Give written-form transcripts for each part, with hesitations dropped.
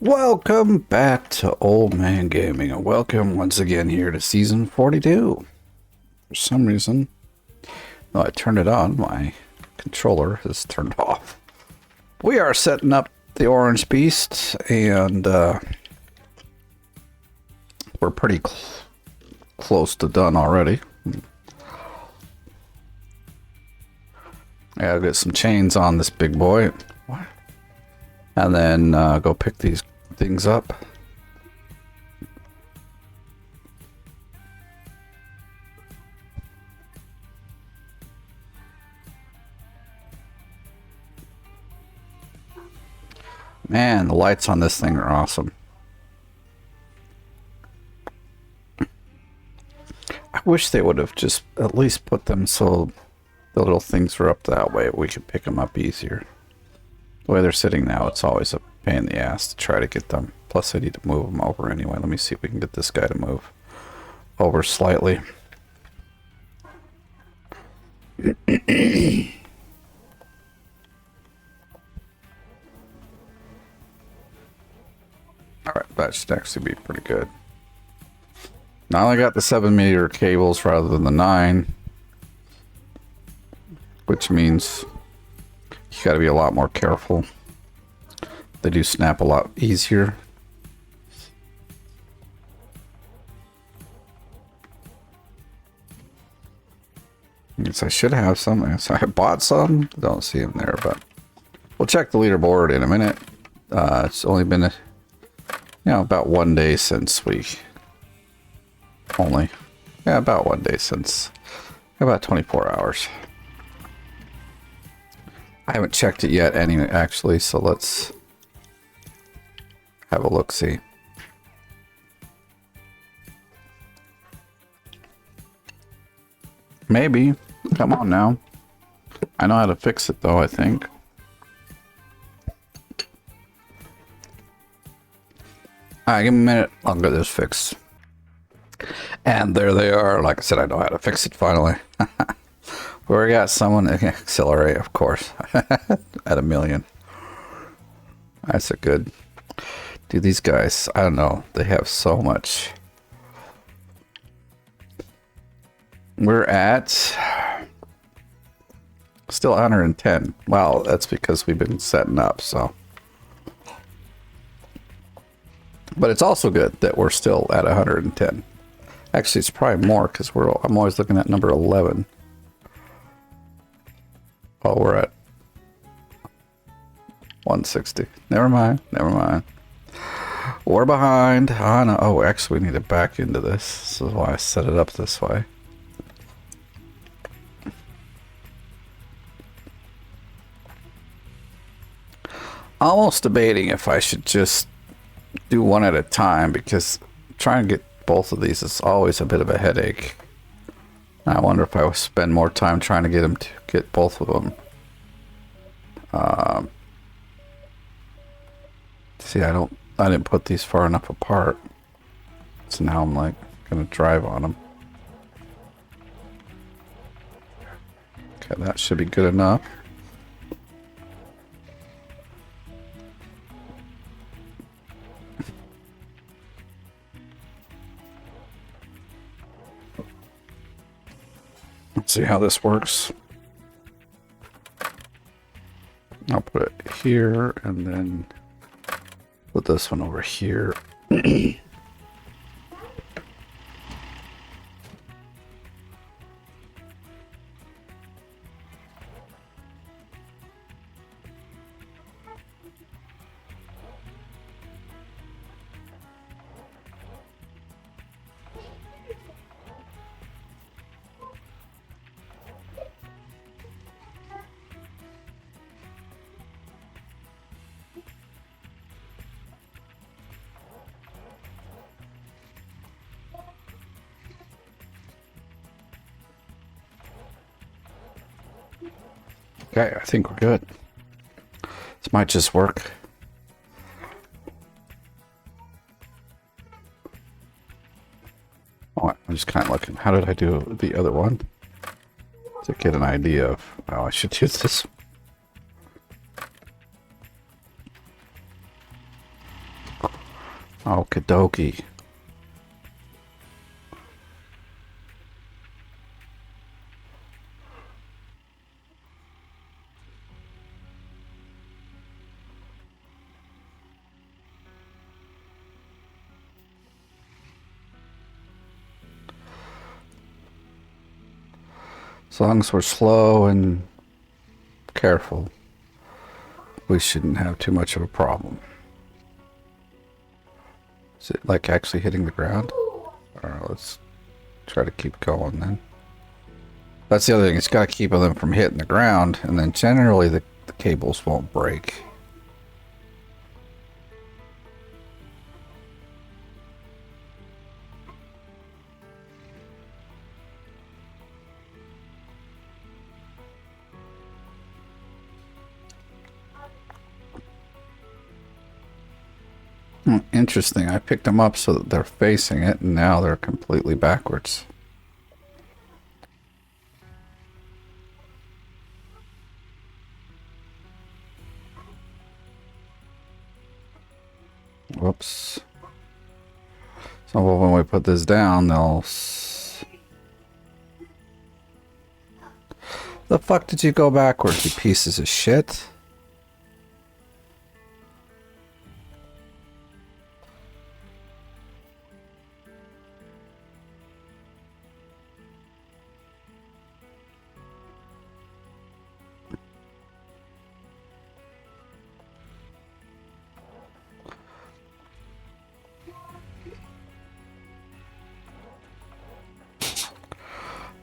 Welcome back to Oldman Gaming, and welcome once again here to Season 42. For some reason, though I turned it on, my controller is turned off. We are setting up the Orange Beast, and we're pretty close to done already. I gotta get some chains on this big boy. What? And then go pick these things up. Man, the lights on this thing are awesome. I wish they would have just at least put them so the little things are up that way. We could pick them up easier. The way they're sitting now, it's always a pain in the ass to try to get them. Plus, I need to move them over anyway. Let me see if we can get this guy to move over slightly. Alright, that should actually be pretty good. Now I got the 7-meter cables rather than the 9. Which means you gotta be a lot more careful. They do snap a lot easier. Yes, I should have some. So I bought some. Don't see them there, but we'll check the leaderboard in a minute. It's only been, about 1 day since we. About 1 day since. About 24 hours. I haven't checked it yet, actually. So let's have a look-see. Maybe. Come on now. I know how to fix it, though, I think. Alright, give me a minute. I'll get this fixed. And there they are. Like I said, I know how to fix it, finally. We got someone that can accelerate, of course. At 1,000,000. That's a good... Dude, these guys, I don't know. They have so much. We're at... Still 110. Wow, that's because we've been setting up, so... But it's also good that we're still at 110. Actually, it's probably more, because I'm always looking at number 11. Oh, we're at 160. Never mind. Never mind. We're behind. Oh, no. Oh, actually, we need to back into this. This is why I set it up this way. Almost debating if I should just do one at a time, because trying to get both of these is always a bit of a headache. I wonder if I would spend more time trying to get both of them. See, I didn't put these far enough apart. So now I'm like gonna drive on them. Okay, that should be good enough. Let's see how this works. I'll put it here and then put this one over here. Okay, I think we're good. This might just work. Oh, I'm just kind of looking. How did I do the other one? To get an idea of how I should use this. Okie dokie. As long as we're slow and careful, we shouldn't have too much of a problem. Is it like actually hitting the ground? Alright, let's try to keep going then. That's the other thing, it's got to keep them from hitting the ground, and then generally the cables won't break. Interesting. I picked them up so that they're facing it, and now they're completely backwards. Whoops. So when we put this down, they'll... The fuck did you go backwards, you pieces of shit?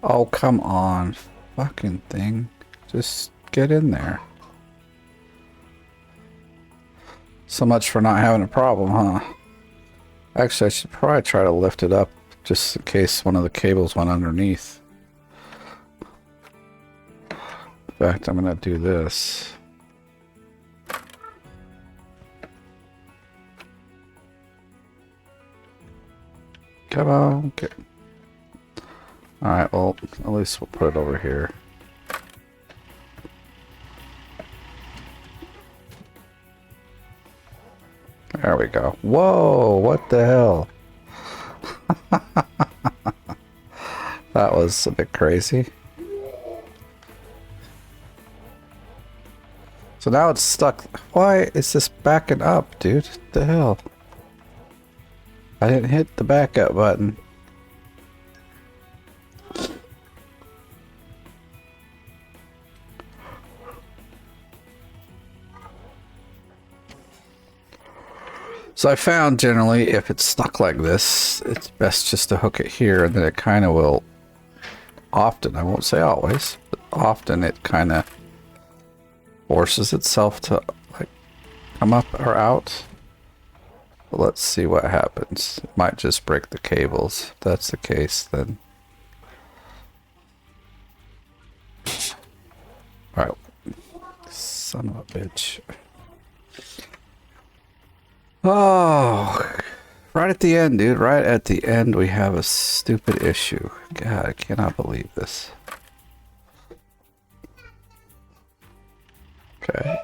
Oh, come on. Fucking thing. Just get in there. So much for not having a problem, huh? Actually, I should probably try to lift it up just in case one of the cables went underneath. In fact, I'm gonna do this. Come on. Okay. Alright, well, at least we'll put it over here. There we go. Whoa, what the hell? That was a bit crazy. So now it's stuck. Why is this backing up, dude? What the hell? I didn't hit the backup button. So I found generally if it's stuck like this, it's best just to hook it here, and then it kind of will, often, I won't say always, but often it kind of forces itself to like come up or out. But let's see what happens. It might just break the cables. If that's the case, then... Alright. Son of a bitch. Oh, right at the end, dude. Right at the end, we have a stupid issue. God, I cannot believe this. Okay.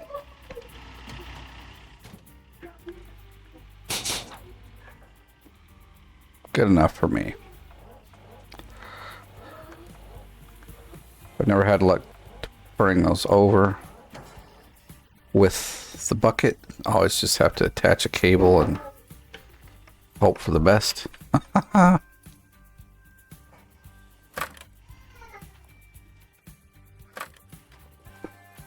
Good enough for me. I've never had luck to bring those over with the bucket. I always just have to attach a cable and hope for the best. But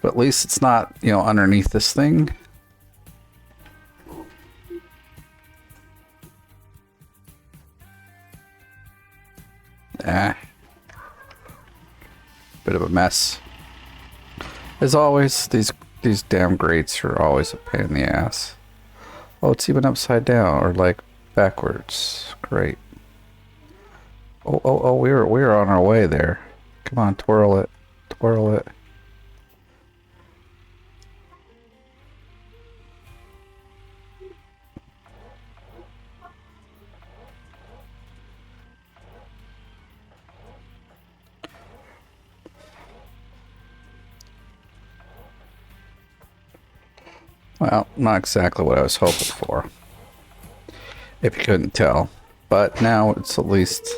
at least it's not, you know, underneath this thing. Bit of a mess. As always, these damn grates are always a pain in the ass. Oh, it's even upside down or like backwards. Great. Oh, we're on our way there. Come on, twirl it. Twirl it. Well, not exactly what I was hoping for. if you couldn't tell. But now it's at least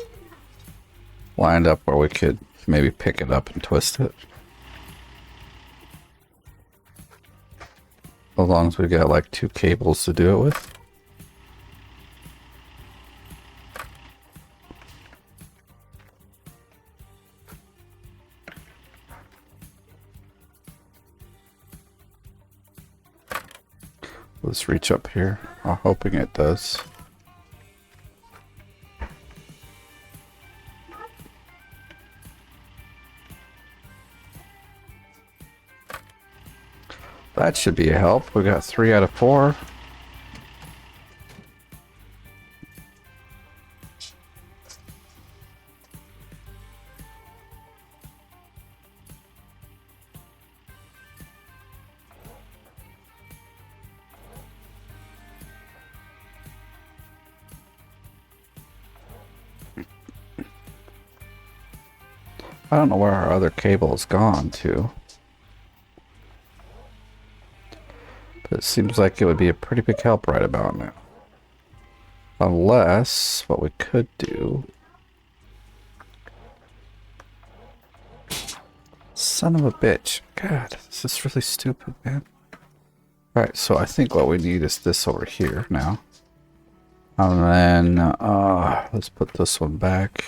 lined up where we could maybe pick it up and twist it. As long as we got like 2 cables to do it with. Let's reach up here. I'm hoping it does. That should be a help. We got 3 out of 4. I don't know where our other cable has gone to. But it seems like it would be a pretty big help right about now. Unless, what we could do... Son of a bitch. God, this is really stupid, man. Alright, so I think what we need is this over here now. And then, let's put this one back.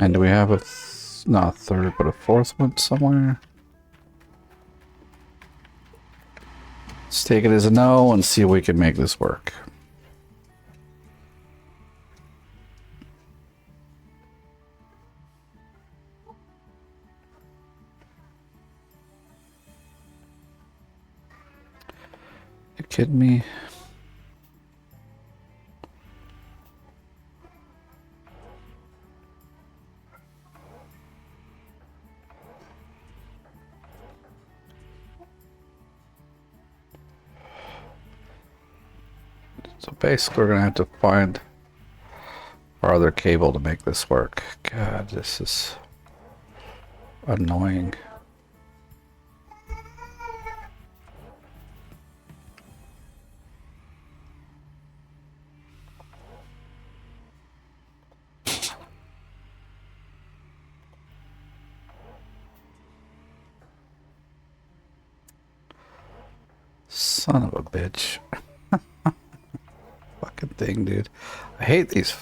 And do we have a, not a third, but a 4th one somewhere? Let's take it as a no and see if we can make this work. You kidding me? So basically we're going to have to find our other cable to make this work. God, this is annoying. Son of a bitch. Fucking thing, dude. I hate these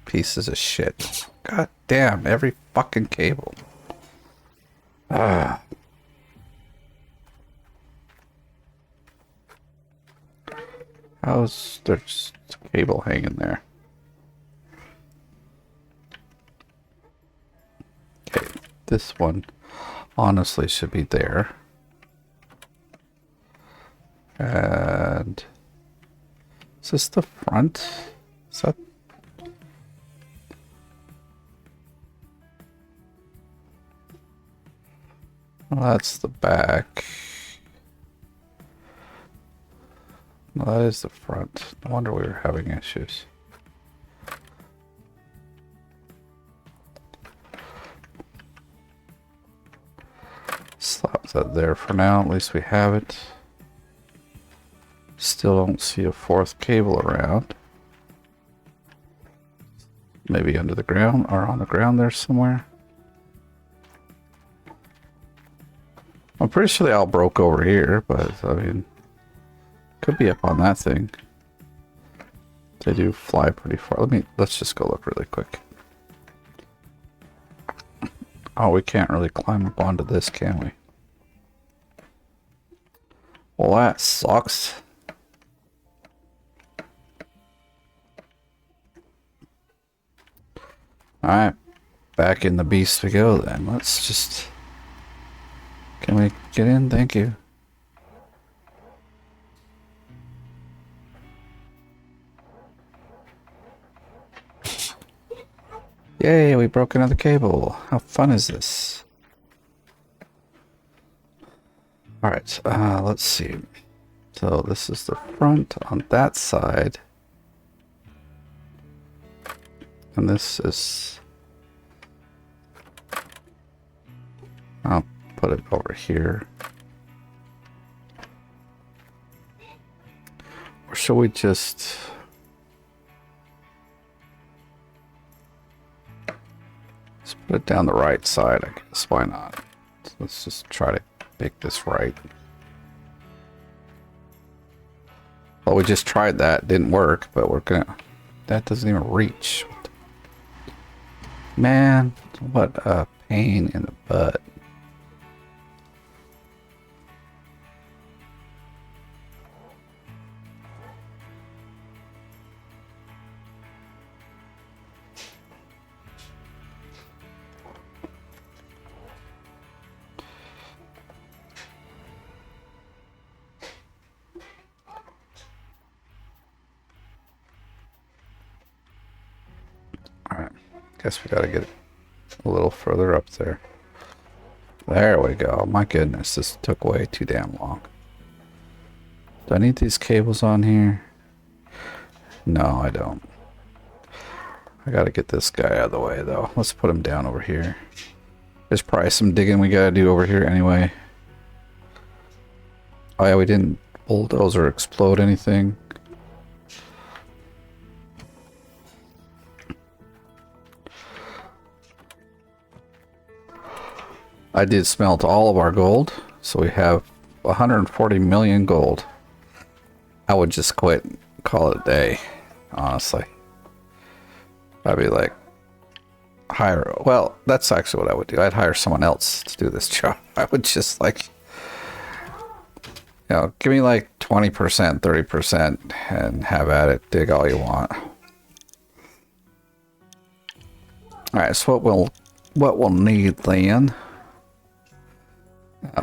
pieces of shit. God damn, every fucking cable. Ah. How's there's a cable hanging there? Okay, this one honestly should be there. And is this the front? Is that? Well, that's the back. No, that is the front. No wonder we were having issues. Slap that there for now. At least we have it. Still don't see a 4th cable around. Maybe under the ground or on the ground there somewhere. I'm pretty sure they all broke over here, but I mean, could be up on that thing. They do fly pretty far. Let's just go look really quick. Oh, we can't really climb up onto this, can we? Well, that sucks. Alright, back in the beast we go then. Let's just... Can we get in? Thank you. Yay, we broke another cable. How fun is this? Alright, let's see. So this is the front on that side. And this is... I'll put it over here. should we just... Let's put it down the right side, I guess. Why not? So let's just try to make this right. Well, we just tried that. Didn't work, but we're gonna... That doesn't even reach. Man, what a pain in the butt. Alright, guess we gotta get a little further up there. There we go. My goodness, this took way too damn long. Do I need these cables on here? No, I don't. I gotta get this guy out of the way though. Let's put him down over here. There's probably some digging we gotta do over here anyway. Oh yeah, we didn't bulldoze or explode anything. I did smelt all of our gold, so we have 140 million gold. I would just quit and call it a day, honestly. I'd be like, hire, well, that's actually what I would do. I'd hire someone else to do this job. I would just like, you know, give me like 20%, 30% and have at it. Dig all you want. Alright, so what we'll need then,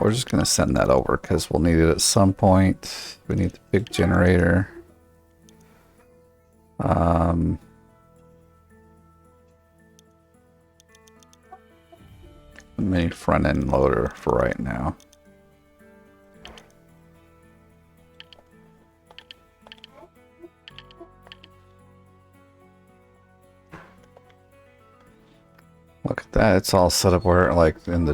we're just going to send that over because we'll need it at some point. We need the big generator. Mini front end loader for right now. Look at that, it's all set up where like in the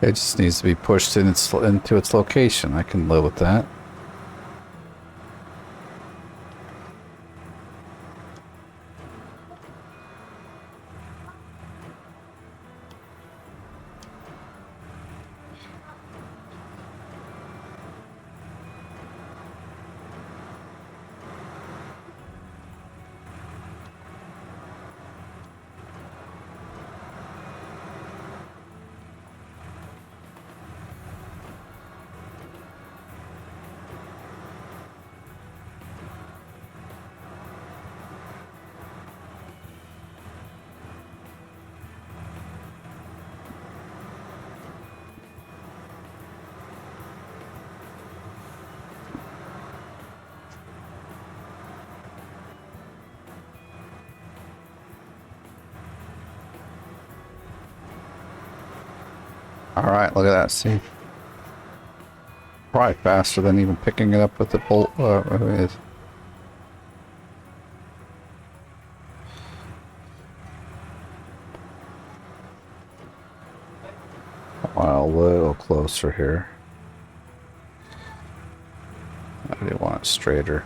it just needs to be pushed into its location. I can live with that. Alright, look at that, see? Probably faster than even picking it up with the bolt. A little closer here. I do want it straighter.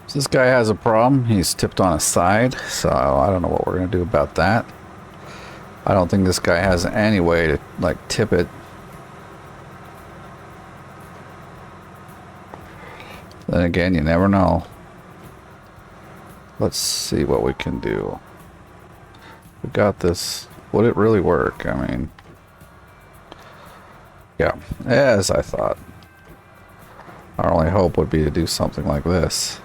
So this guy has a problem. He's tipped on his side, so I don't know what we're gonna do about that. I don't think this guy has any way to like tip it. Then again, you never know. Let's see what we can do. We got this. Would it really work? I mean, yeah, as I thought. Our only hope would be to do something like this.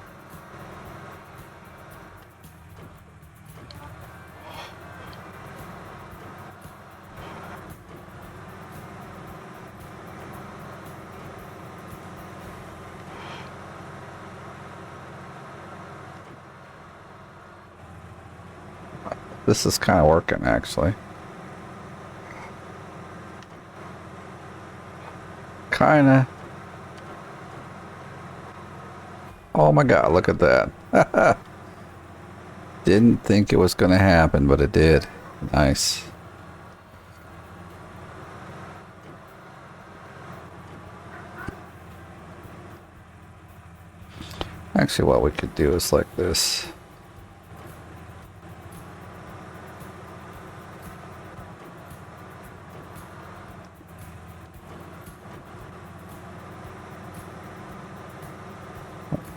This is kind of working, actually. Kind of. Oh my god, look at that. Didn't think it was going to happen, but it did. Nice. Actually, what we could do is like this.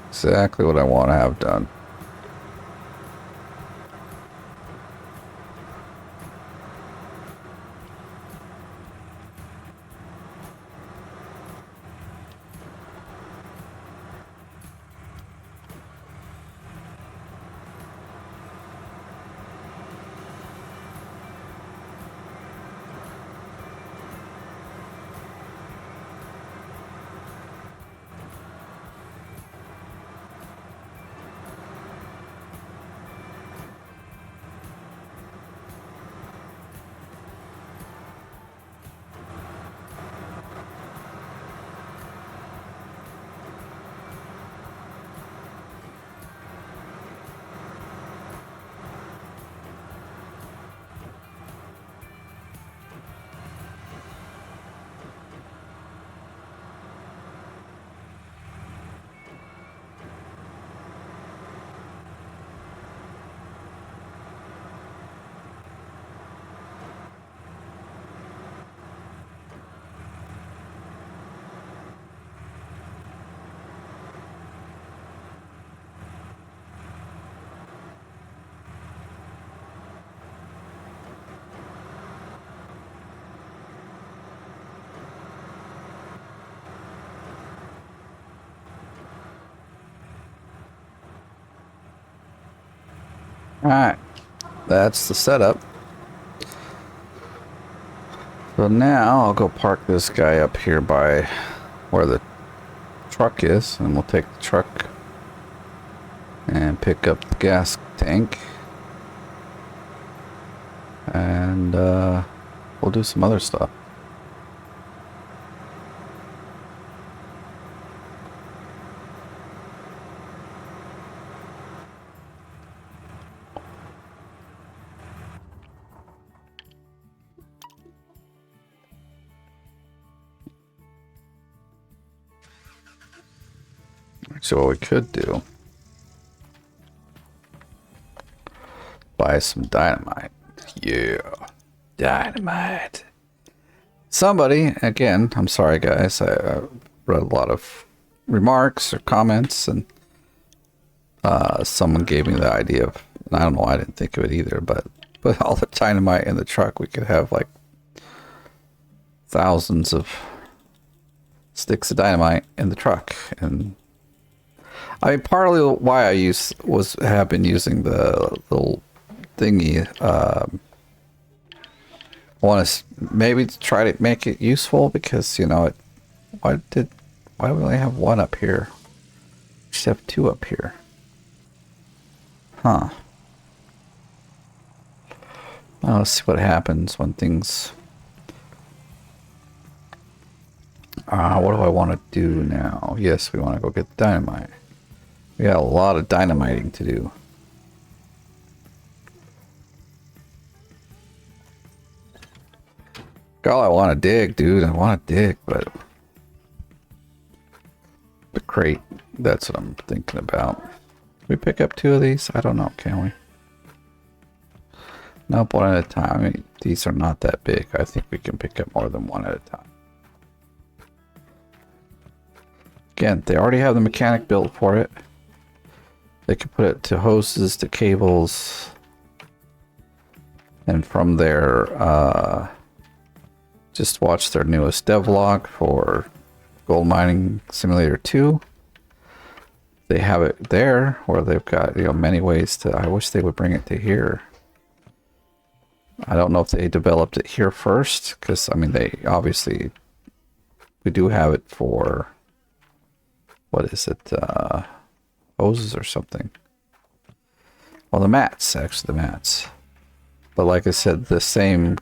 Exactly what I want to have done. Alright, that's the setup. So now I'll go park this guy up here by where the truck is, and we'll take the truck and pick up the gas tank. And we'll do some other stuff. So what we could do, buy some dynamite. Yeah, dynamite. Somebody, again, I'm sorry guys, I read a lot of remarks or comments, and someone gave me the idea of, and I don't know why I didn't think of it either, but put all the dynamite in the truck, we could have like thousands of sticks of dynamite in the truck. And I mean, partly why I have been using the little thingy. Want to maybe try to make it useful, because you know why do we only have one up here? We should have two up here. Huh. Well, let's see what happens when things. What do I want to do now? Yes, we want to go get the dynamite. We got a lot of dynamiting to do. God, I want to dig, dude. I want to dig, but the crate, that's what I'm thinking about. Can we pick up two of these? I don't know, can we? Nope, one at a time. I mean, these are not that big. I think we can pick up more than one at a time. Again, they already have the mechanic built for it. They can put it to hoses, to cables, and from there, just watch their newest devlog for Gold Mining Simulator 2. They have it there, where they've got, you know, many ways to. I wish they would bring it to here. I don't know if they developed it here first, because I mean, they obviously, we do have it for, what is it, hoses or something. Well, the mats, actually, the mats. But like I said, the same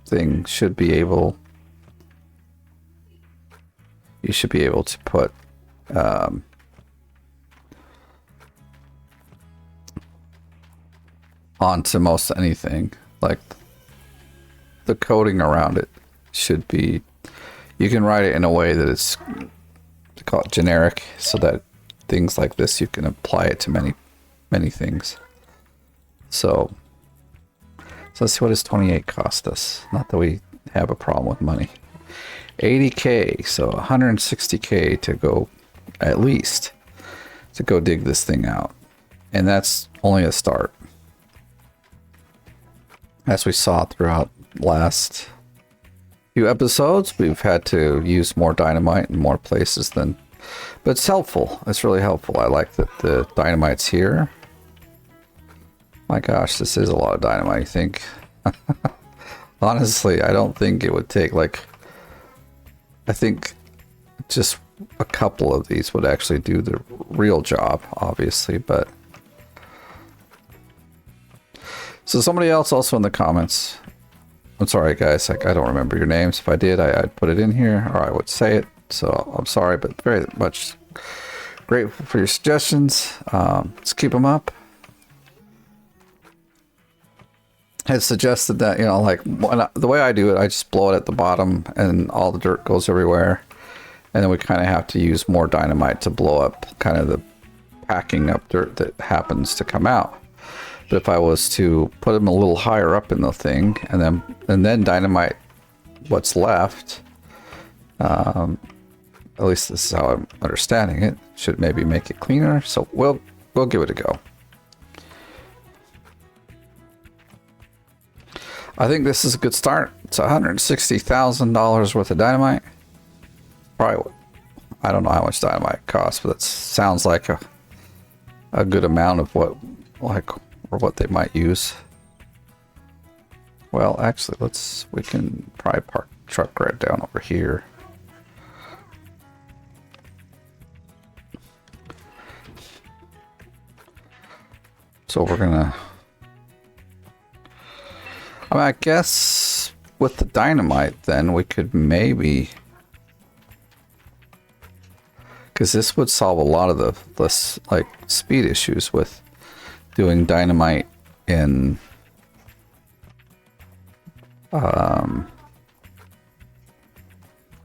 thing should be able... You should be able to put... onto most anything. Like, the coding around it should be... You can write it in a way that it's... They call it generic, so that things like this, you can apply it to many things. So let's see, what does 28 cost us? Not that we have a problem with money. 80k, so 160k to go, at least, to go dig this thing out. And that's only a start. As we saw throughout last few episodes, we've had to use more dynamite in more places than... But it's helpful. It's really helpful. I like that the dynamite's here. My gosh, this is a lot of dynamite, I think. Honestly, I don't think it would take, like... I think just a couple of these would actually do the real job, obviously, but... So somebody else also in the comments... I'm sorry, guys, like, I don't remember your names. If I did, I'd put it in here, or I would say it. So I'm sorry, but very much grateful for your suggestions. Let's keep them up. Had suggested that, you know, like, the way I do it, I just blow it at the bottom and all the dirt goes everywhere. And then we kind of have to use more dynamite to blow up kind of the packing up dirt that happens to come out. But if I was to put them a little higher up in the thing and then dynamite what's left, at least this is how I'm understanding it, should maybe make it cleaner. So we'll give it a go. I think this is a good start. It's $160,000 worth of dynamite. Probably, I don't know how much dynamite costs, but that sounds like a good amount of what they might use. Well, actually, we can probably park the truck right down over here. So we're gonna... I mean, I guess with the dynamite, then we could maybe... Because this would solve a lot of the like, speed issues with doing dynamite in... I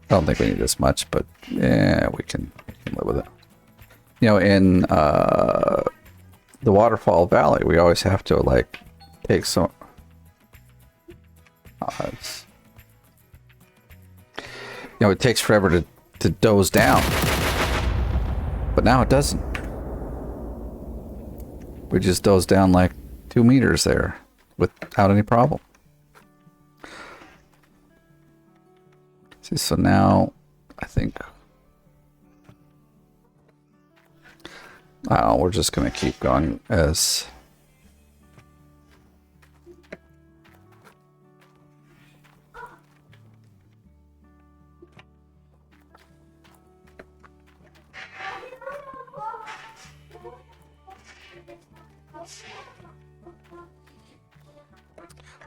don't think we need this much, but yeah, we can live with it. You know, in the Waterfall Valley, we always have to, like, take some... you know, it takes forever to doze down. But now it doesn't. We just doze down like 2 meters there without any problem. See, so now I think... I don't know, we're just going to keep going as...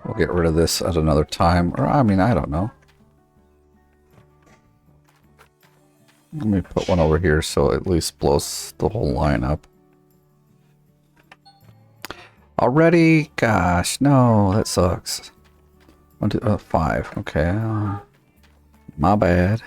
We'll get rid of this at another time, or I mean, I don't know. Let me put one over here so it at least blows the whole line up. Already? Gosh, no, that sucks. 1, 2, 5. Okay, my bad.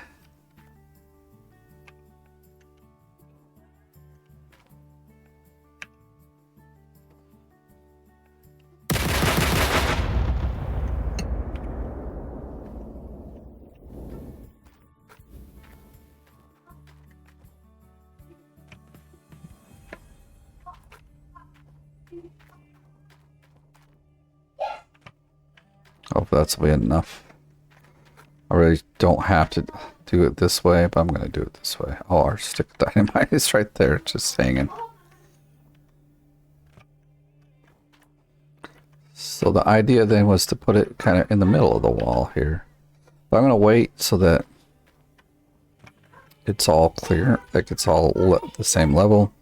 Hope that's will be enough. I really don't have to do it this way, but I'm going to do it this way. Oh, our stick of dynamite is right there, just hanging. So the idea then was to put it kind of in the middle of the wall here. But I'm going to wait so that it's all clear, like it's all the same level.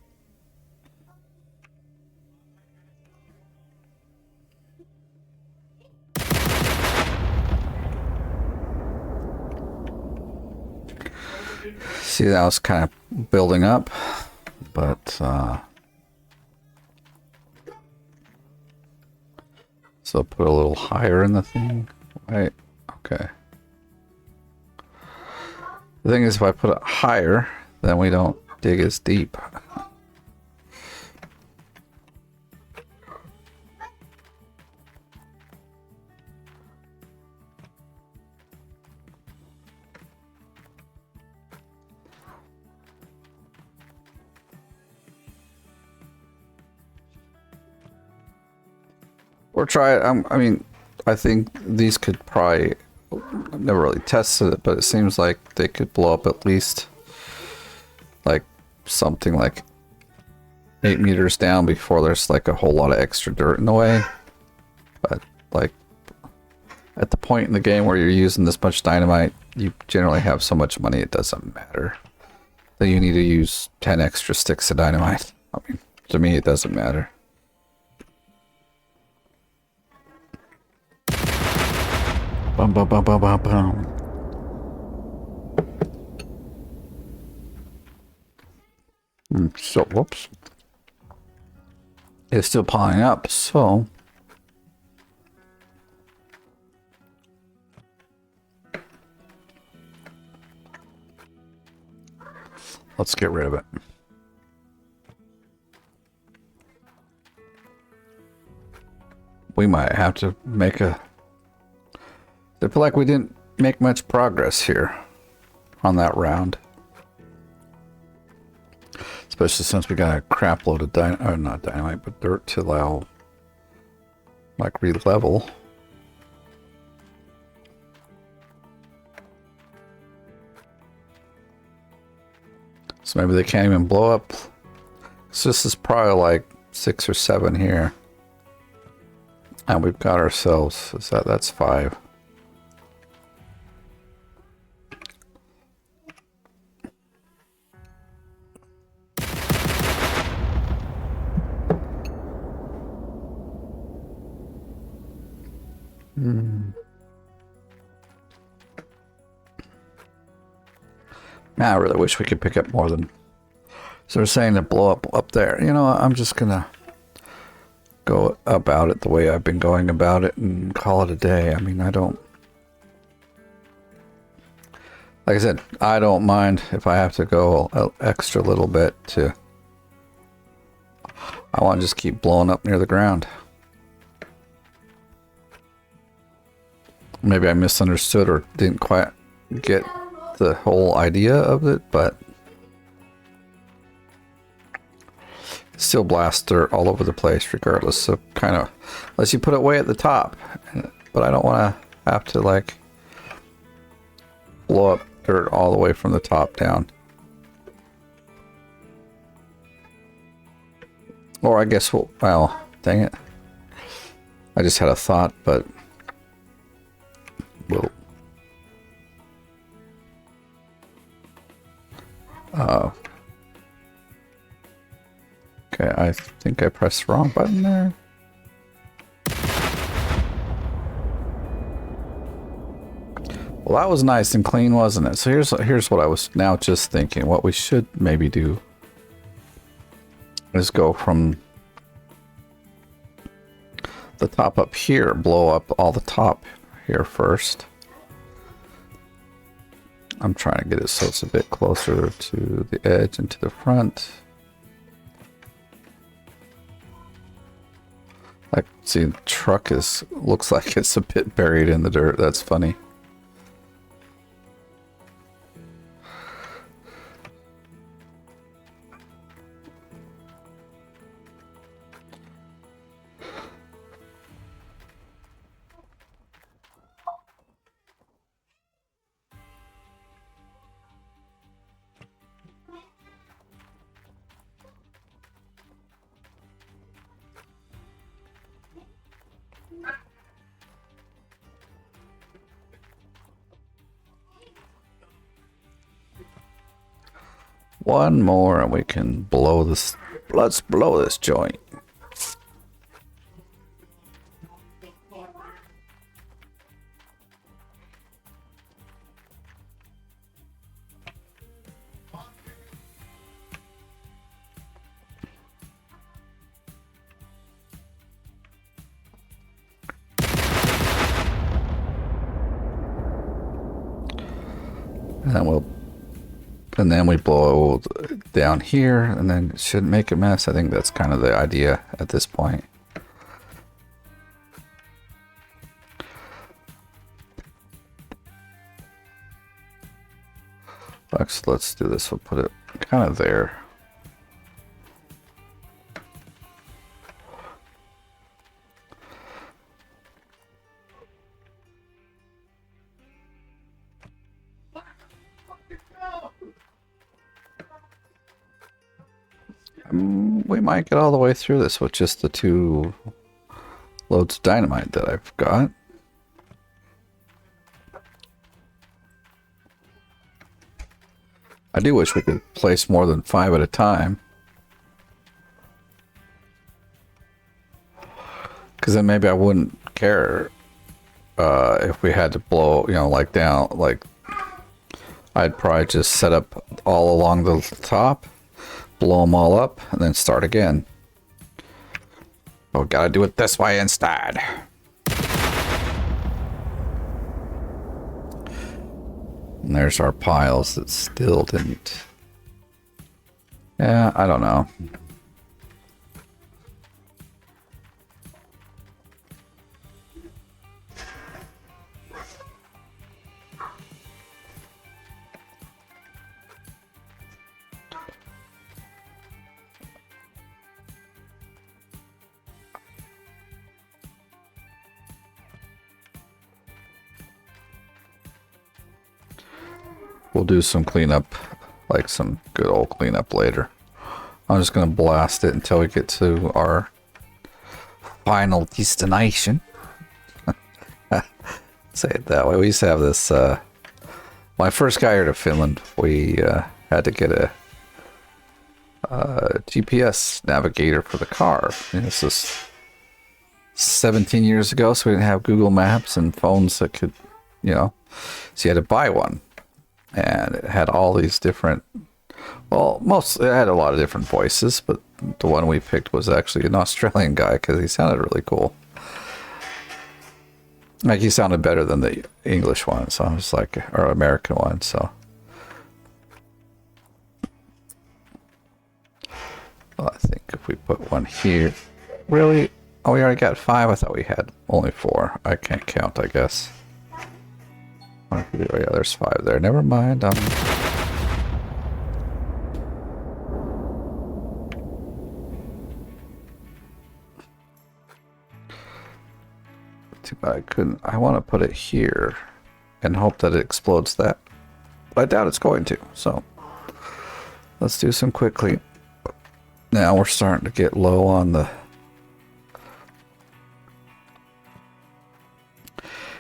See, that was kind of building up, but so put a little higher in the thing, right? Okay. The thing is, if I put it higher, then we don't dig as deep. Or try it. I mean, I think these could probably. I've never really tested it, but it seems like they could blow up at least like something like 8 meters down before there's like a whole lot of extra dirt in the way. But like at the point in the game where you're using this much dynamite, you generally have so much money it doesn't matter that you need to use 10 extra sticks of dynamite. I mean, to me it doesn't matter. Bum, bum, bum, bum, bum, bum. So, whoops. It's still piling up, so... let's get rid of it. We might have to make a... I feel like we didn't make much progress here on that round. Especially since we got a crap load of not dynamite, but dirt to allow, like, re-level. So maybe they can't even blow up. So this is probably like 6 or 7 here. And we've got ourselves, that's 5. Man, I really wish we could pick up more than... So they're saying to blow up there. You know, I'm just gonna go about it the way I've been going about it and call it a day. I mean, I don't... Like I said, I don't mind if I have to go an extra little bit to... I want to just keep blowing up near the ground. Maybe I misunderstood or didn't quite get the whole idea of it, but still blast dirt all over the place regardless. So kind of, unless you put it way at the top, but I don't want to have to like blow up dirt all the way from the top down. Or I guess well, dang it. I just had a thought, but we'll okay, I think I pressed the wrong button there. Well, that was nice and clean, wasn't it? So here's what I was now just thinking. What we should maybe do is go from the top up here, blow up all the top here first. I'm trying to get it so it's a bit closer to the edge and to the front. Like, see, the truck looks like it's a bit buried in the dirt. That's funny. One more and we can blow this. Let's blow this joint. and then we blow down here, and then it shouldn't make a mess. I think that's kind of the idea at this point. Actually, let's do this. We'll put it kind of there. We might get all the way through this with just the 2 loads of dynamite that I've got. I do wish we could place more than 5 at a time. Because then maybe I wouldn't care if we had to blow, you know, like down, like I'd probably just set up all along the top, blow them all up, and then start again. Oh, gotta do it this way instead. And there's our piles that still didn't. Yeah, I don't know. We'll do some cleanup, like some good old cleanup later. I'm just going to blast it until we get to our final destination. Say it that way. We used to have this, when I first got here to Finland, we had to get a GPS navigator for the car. And this is 17 years ago, so we didn't have Google Maps and phones that could, you know, so you had to buy one. And it had all these different, well, it had a lot of different voices, but the one we picked was actually an Australian guy because he sounded really cool. Like, he sounded better than the English one, so I was like, or American one, so. Well, I think if we put one here, really? Oh, we already got 5. I thought we had only 4. I can't count, I guess. Oh yeah, there's 5 there. Never mind. Too bad I couldn't. I want to put it here and hope that it explodes that. But I doubt it's going to. So let's do some quickly. Now we're starting to get low on the.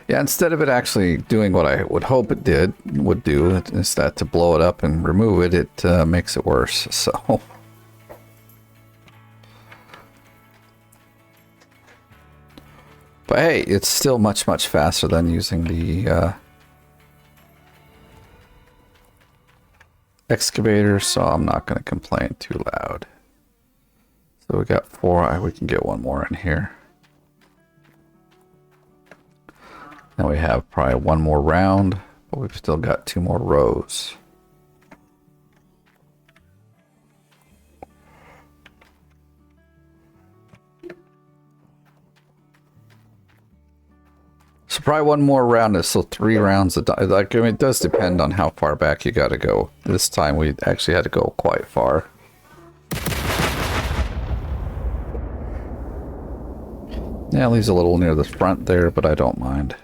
Yeah, instead of it actually doing what I would hope it would do, is that to blow it up and remove it, it makes it worse, so. But hey, it's still much, much faster than using the excavator, so I'm not going to complain too loud. So we got 4, we can get 1 more in here. Now we have probably 1 more round, but we've still got 2 more rows. So probably 1 more round is still 3 rounds of like, I mean, it does depend on how far back you got to go. This time we actually had to go quite far. Yeah, it leaves a little near the front there, but I don't mind.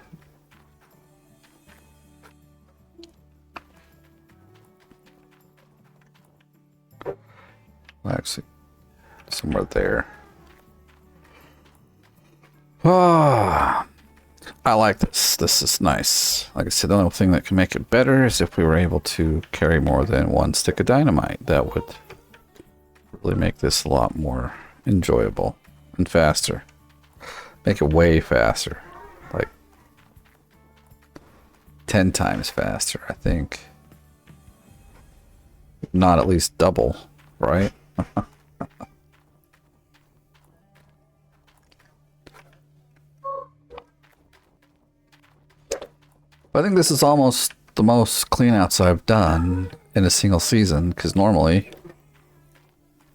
Actually, somewhere there. Ah, I like this. This is nice. Like I said, the only thing that can make it better is if we were able to carry more than 1 stick of dynamite. That would really make this a lot more enjoyable and faster. Make it way faster. Like 10 times faster, I think. Not at least double, right? I think this is almost the most cleanouts I've done in a single season, because normally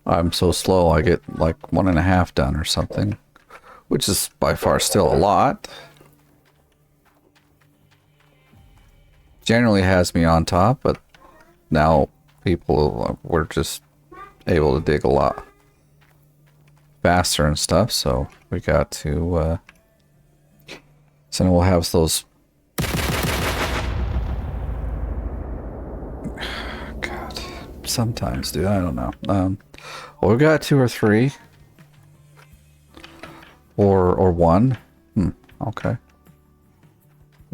I'm so slow I get like 1.5 done or something, which is by far still a lot. Generally has me on top, but now people were just able to dig a lot faster and stuff, so we got to so then we'll have those. God, sometimes, dude, I don't know. Well, we got 2 or 3 or 1. Okay,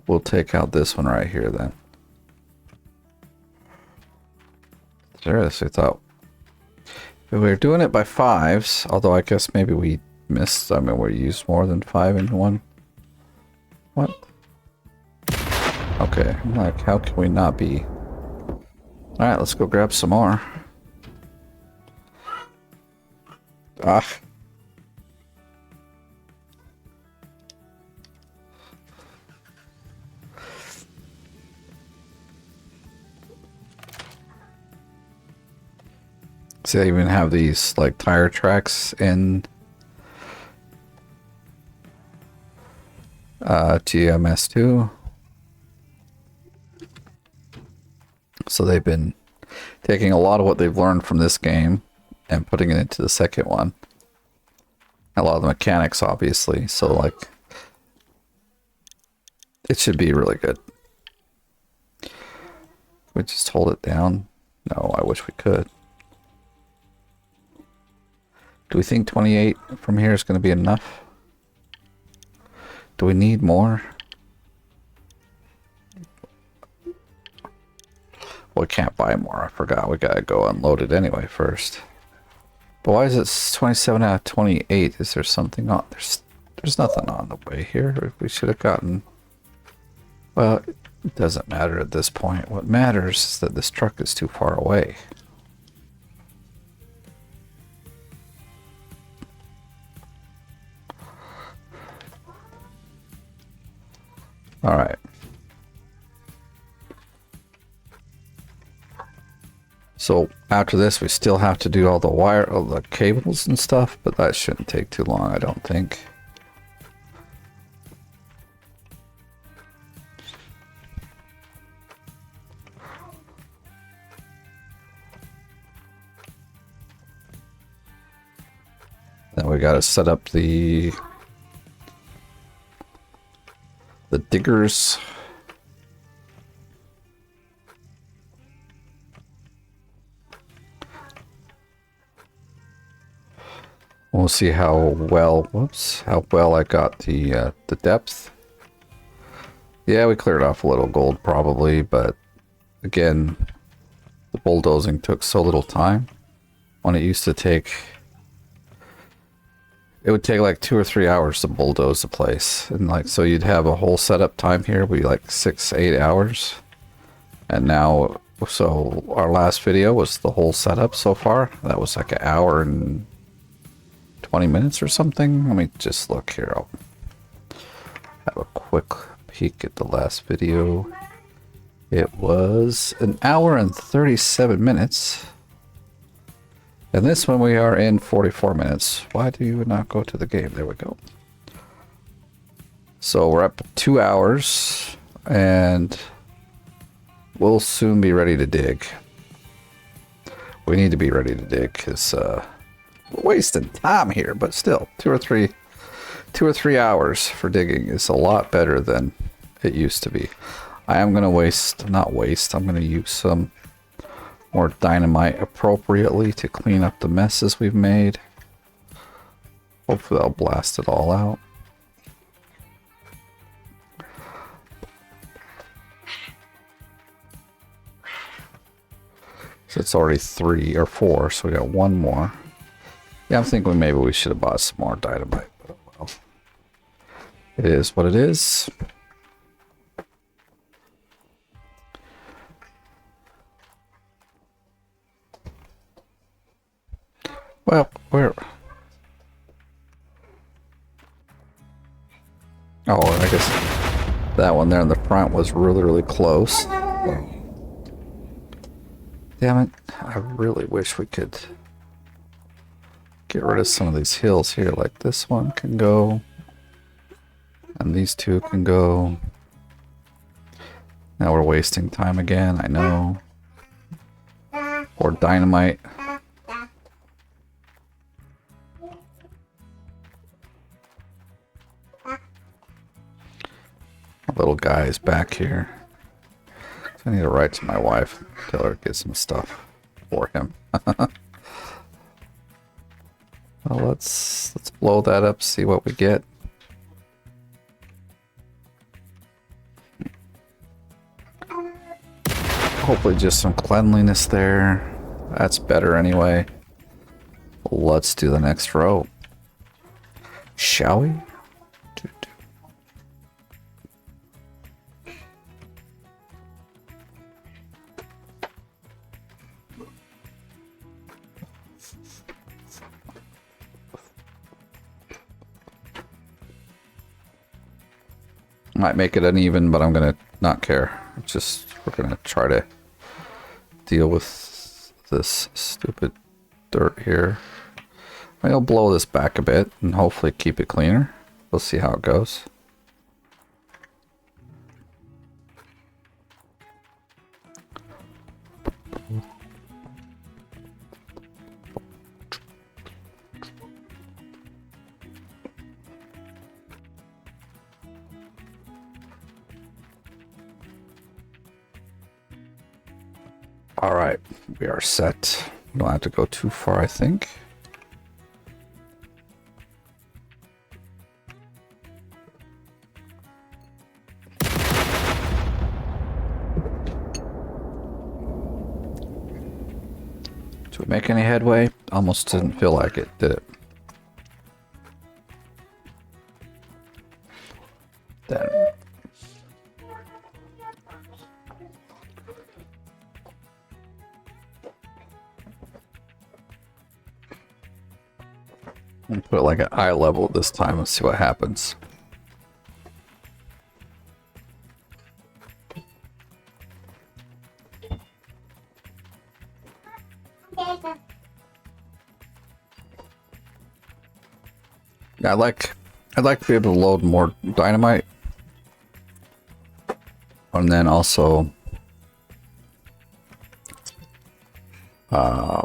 we'll take out this one right here then. Seriously, thought we were doing it by 5s, although I guess maybe we missed. I mean, we used more than 5 in one. What? Okay, I'm like, how can we not be? Alright, let's go grab some more. Ah. See, they even have these like tire tracks in GMS 2. So they've been taking a lot of what they've learned from this game and putting it into the second one. A lot of the mechanics, obviously. So like, it should be really good. We just hold it down. No, I wish we could. Do we think 28 from here is going to be enough? Do we need more? Well, we can't buy more. I forgot. We gotta go unload it anyway first. But why is it 27 out of 28? Is there something on? There's nothing on the way here. We should have gotten. Well, it doesn't matter at this point. What matters is that this truck is too far away. All right. So after this, we still have to do all the cables and stuff, but that shouldn't take too long, I don't think. Then we got to set up the diggers. We'll see how well, how well I got the depth. Yeah, we cleared off a little gold probably, but again, the bulldozing took so little time. When it used to take, it would take like 2 or 3 hours to bulldoze the place. And like, so you'd have a whole setup time here, would be like 6-8 hours. And now, so our last video was the whole setup so far. That was like 1 hour and 20 minutes or something. Let me just look here. I'll have a quick peek at the last video. It was 1 hour and 37 minutes. And this one we are in 44 minutes. Why do you not go to the game? There we go. So we're up 2 hours and we'll soon be ready to dig. We need to be ready to dig because we're wasting time here, but still 2 or 3 hours for digging is a lot better than it used to be. I am going to I'm going to use some more dynamite appropriately to clean up the messes we've made. Hopefully I'll blast it all out. So it's already 3 or 4, so we got 1 more. Yeah, I'm thinking maybe we should have bought some more dynamite, but well, it is what it is. Well, where? Oh, I guess that one there in the front was really, really close. Damn it. I really wish we could get rid of some of these hills here. Like this one can go. And these two can go. Now we're wasting time again, I know. Or dynamite. My little guy is back here. I need to write to my wife, tell her to get some stuff for him. Well, let's blow that up, see what we get. Hopefully just some cleanliness there. That's better anyway. Let's do the next row. Shall we? Might make it uneven, but I'm gonna not care. Just we're gonna try to deal with this stupid dirt here. I'll blow this back a bit and hopefully keep it cleaner. We'll see how it goes. All right, we are set. We don't have to go too far, I think. Did we make any headway? Almost didn't feel like it, did it? Then. I'm gonna put it like at eye level this time and see what happens. Yeah, I'd like to be able to load more dynamite. And then also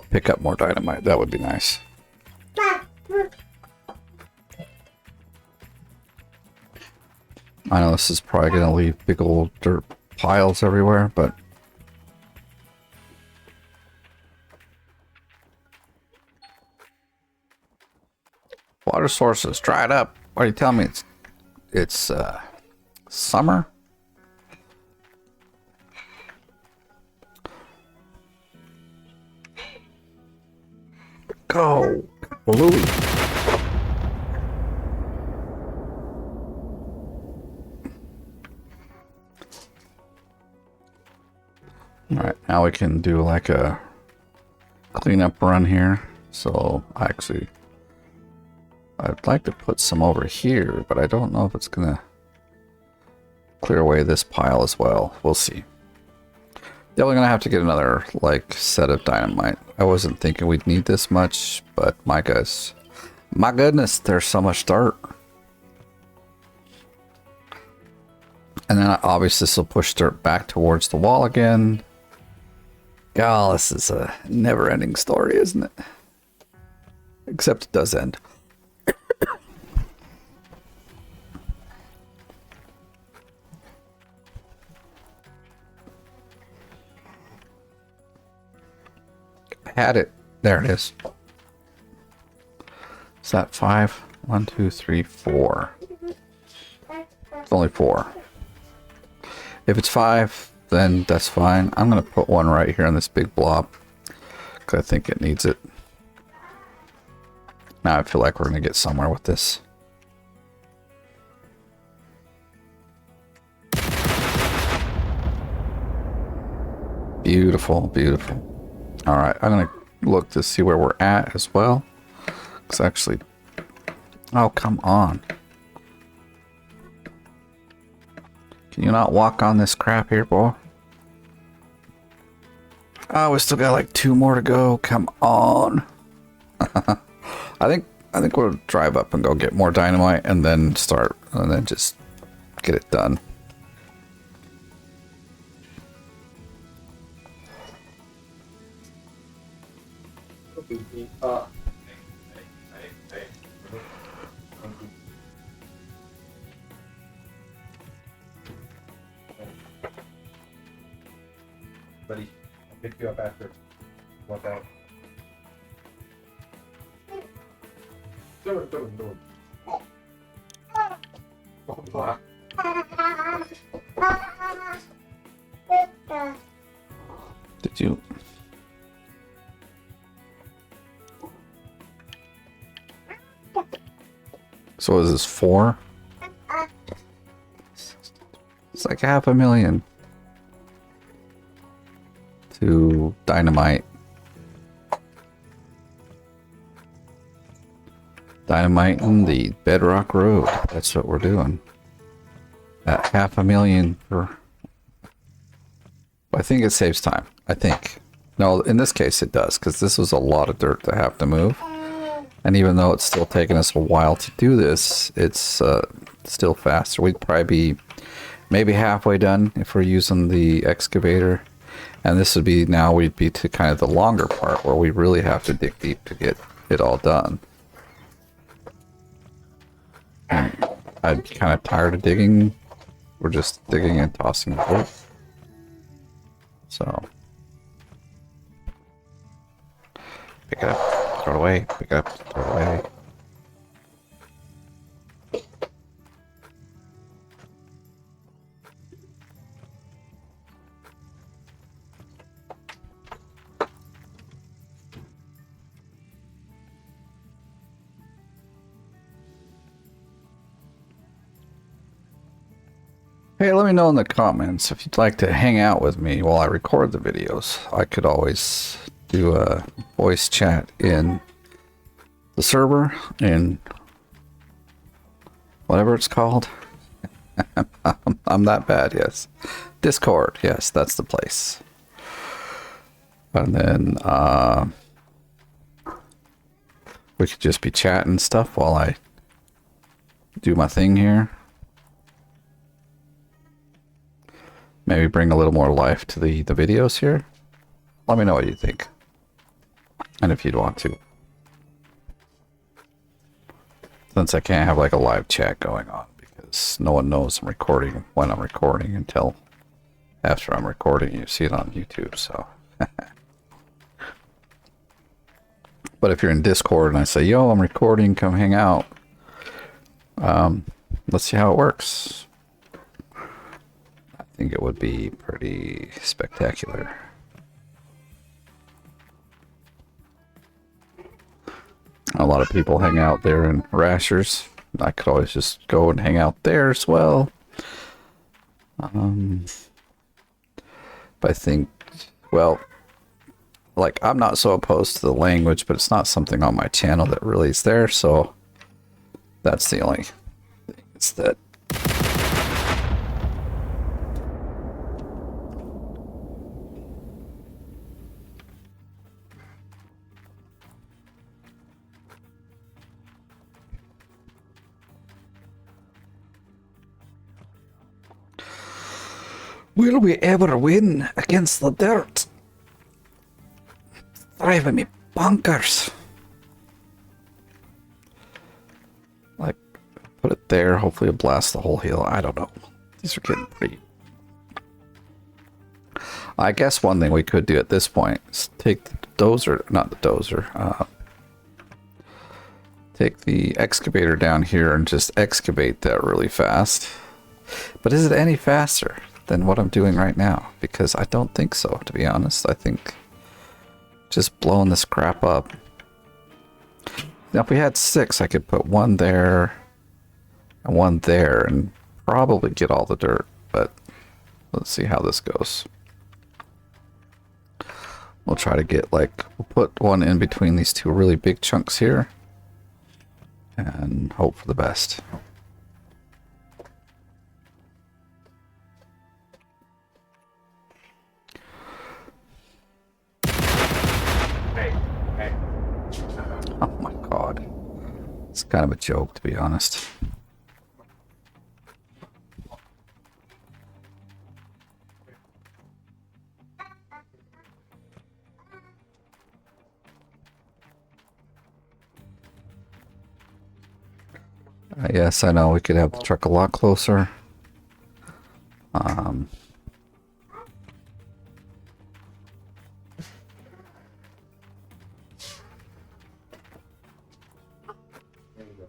pick up more dynamite. That would be nice. I know this is probably going to leave big old dirt piles everywhere, but water sources dried up. Why are you telling me it's summer? Go, Louie. Alright, now we can do like a cleanup run here. So I'd like to put some over here, but I don't know if it's gonna clear away this pile as well. We'll see. Definitely gonna have to get another like set of dynamite. I wasn't thinking we'd need this much, but my goodness, there's so much dirt. And then obviously this will push dirt back towards the wall again. God, this is a never-ending story, isn't it? Except it does end. I had it. There it is. Is that 5? 1, 2, 3, 4. It's only 4. If it's 5, then that's fine. I'm going to put one right here on this big blob, because I think it needs it. Now I feel like we're going to get somewhere with this. Beautiful, beautiful. Alright, I'm going to look to see where we're at as well. Because actually... Oh, come on. Can you not walk on this crap here, boy? Oh, we still got like 2 more to go. Come on. I think we'll drive up and go get more dynamite and then start and then just get it done. Buddy, I'll pick you up after. Walk out. Do it. Oh, wow. Did you? So is this 4? It's like 500,000 to dynamite. Dynamite in the Bedrock Road. That's what we're doing. At 500,000 per. I think it saves time. I think. No, in this case it does, because this was a lot of dirt to have to move. And even though it's still taking us a while to do this, it's still faster. We'd probably be maybe halfway done if we're using the excavator. And this would be, now we'd be to kind of the longer part where we really have to dig deep to get it all done. And I'd be kind of tired of digging. We're just digging and tossing the dirt. So pick it up, throw it away, pick it up, throw it away. Hey, let me know in the comments if you'd like to hang out with me while I record the videos. I could always do a voice chat in the server, in whatever it's called. I'm that bad, yes. Discord, yes, that's the place. And then we could just be chatting stuff while I do my thing here. Maybe bring a little more life to the videos here. Let me know what you think. And if you'd want to. Since I can't have like a live chat going on because no one knows I'm recording when I'm recording until after I'm recording. You see it on YouTube, so. But if you're in Discord and I say, yo, I'm recording, come hang out. Let's see how it works. I think it would be pretty spectacular. A lot of people hang out there in Rashers. I could always just go and hang out there as well. But I think, well, like, I'm not so opposed to the language, but it's not something on my channel that really is there, so that's the only thing. It's that. Will we ever win against the dirt? Driving me bonkers. Like, put it there. Hopefully it'll blast the whole hill. I don't know. These are getting pretty... I guess one thing we could do at this point is take the dozer, not the dozer, take the excavator down here and just excavate that really fast. But is it any faster than what I'm doing right now? Because I don't think so, to be honest. I think just blowing this crap up. Now if we had 6, I could put 1 there and 1 there and probably get all the dirt, but let's see how this goes. We'll try to get, like, we'll put 1 in between these 2 really big chunks here and hope for the best. kind of a joke, to be honest. Yes, I know we could have the truck a lot closer. There you go.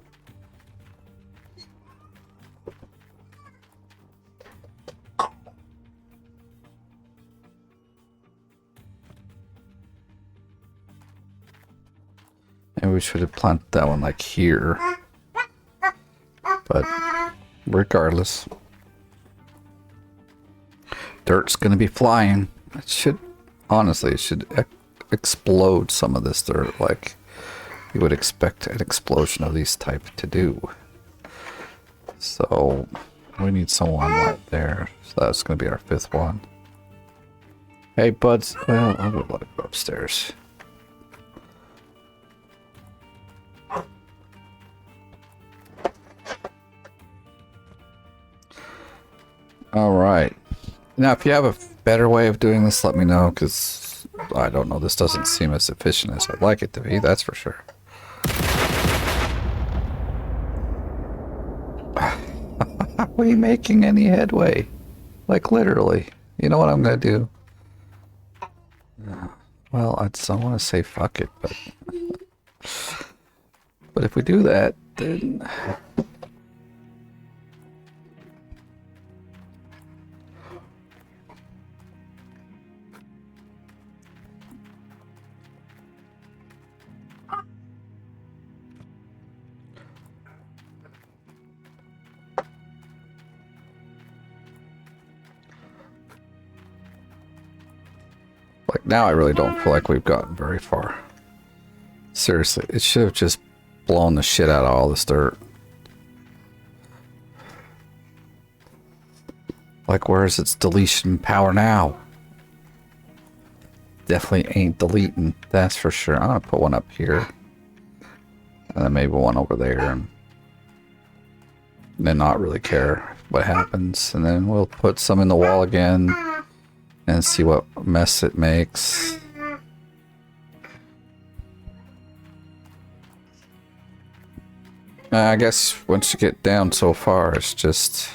Maybe we should have planted that one like here. But regardless, dirt's gonna be flying. It should, honestly, it should explode some of this dirt like you would expect an explosion of these type to do. So we need someone right there. So that's gonna be our 5th one. Hey, buds. Well, I would like to go upstairs. All right. Now, if you have a better way of doing this, let me know, because I don't know. This doesn't seem as efficient as I'd like it to be, that's for sure. Are we making any headway? Like, literally. You know what I'm going to do? Well, I don't want to say fuck it, but... But if we do that, then... Like, now I really don't feel like we've gotten very far. Seriously, it should have just blown the shit out of all this dirt. Like, where is its deletion power now? Definitely ain't deleting, that's for sure. I'm gonna put one up here. And then maybe one over there. And then not really care what happens. And then we'll put some in the wall again. And see what mess it makes. I guess once you get down so far, it's just...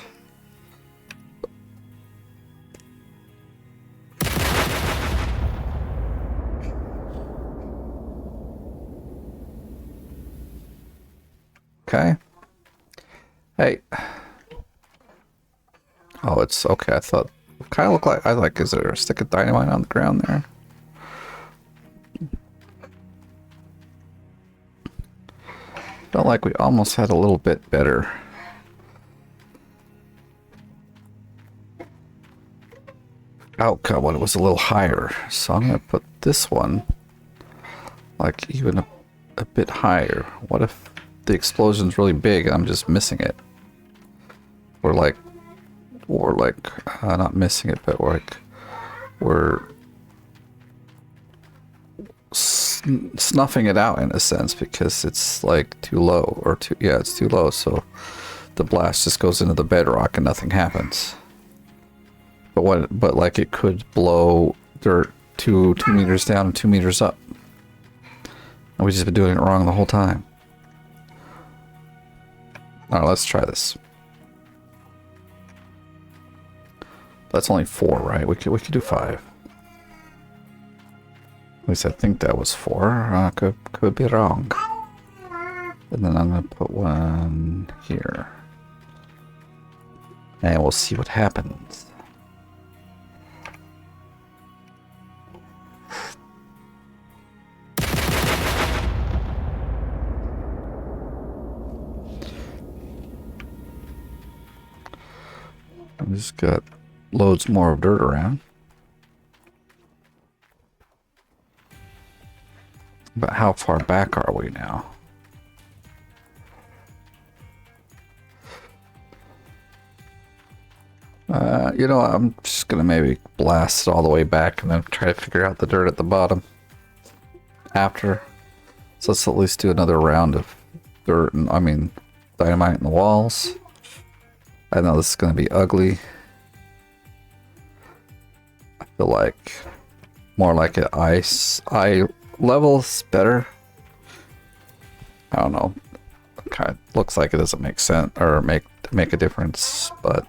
Okay. Hey. Oh, it's okay. I thought... Kind of look like, is there a stick of dynamite on the ground there? Felt like we almost had a little bit better. Outcome when it was a little higher. So I'm gonna put this one like even a bit higher. What if the explosion's really big and I'm just missing it? Or like not missing it, but we're snuffing it out in a sense because it's like too low, or it's too low, so the blast just goes into the bedrock and nothing happens. But like it could blow dirt 2 meters down and 2 meters up, and we've just been doing it wrong the whole time. All right, let's try this. That's only 4, right? We could do 5. At least I think that was 4. Could be wrong. And then I'm gonna put one here, and we'll see what happens. I just got loads more of dirt around. But how far back are we now? You know, I'm just gonna maybe blast it all the way back and then try to figure out the dirt at the bottom after. So let's at least do another round of dirt and, I mean, dynamite in the walls. I know this is going to be ugly. I feel like more like an eye level is better. I don't know. Kind of looks like it doesn't make sense or make a difference, but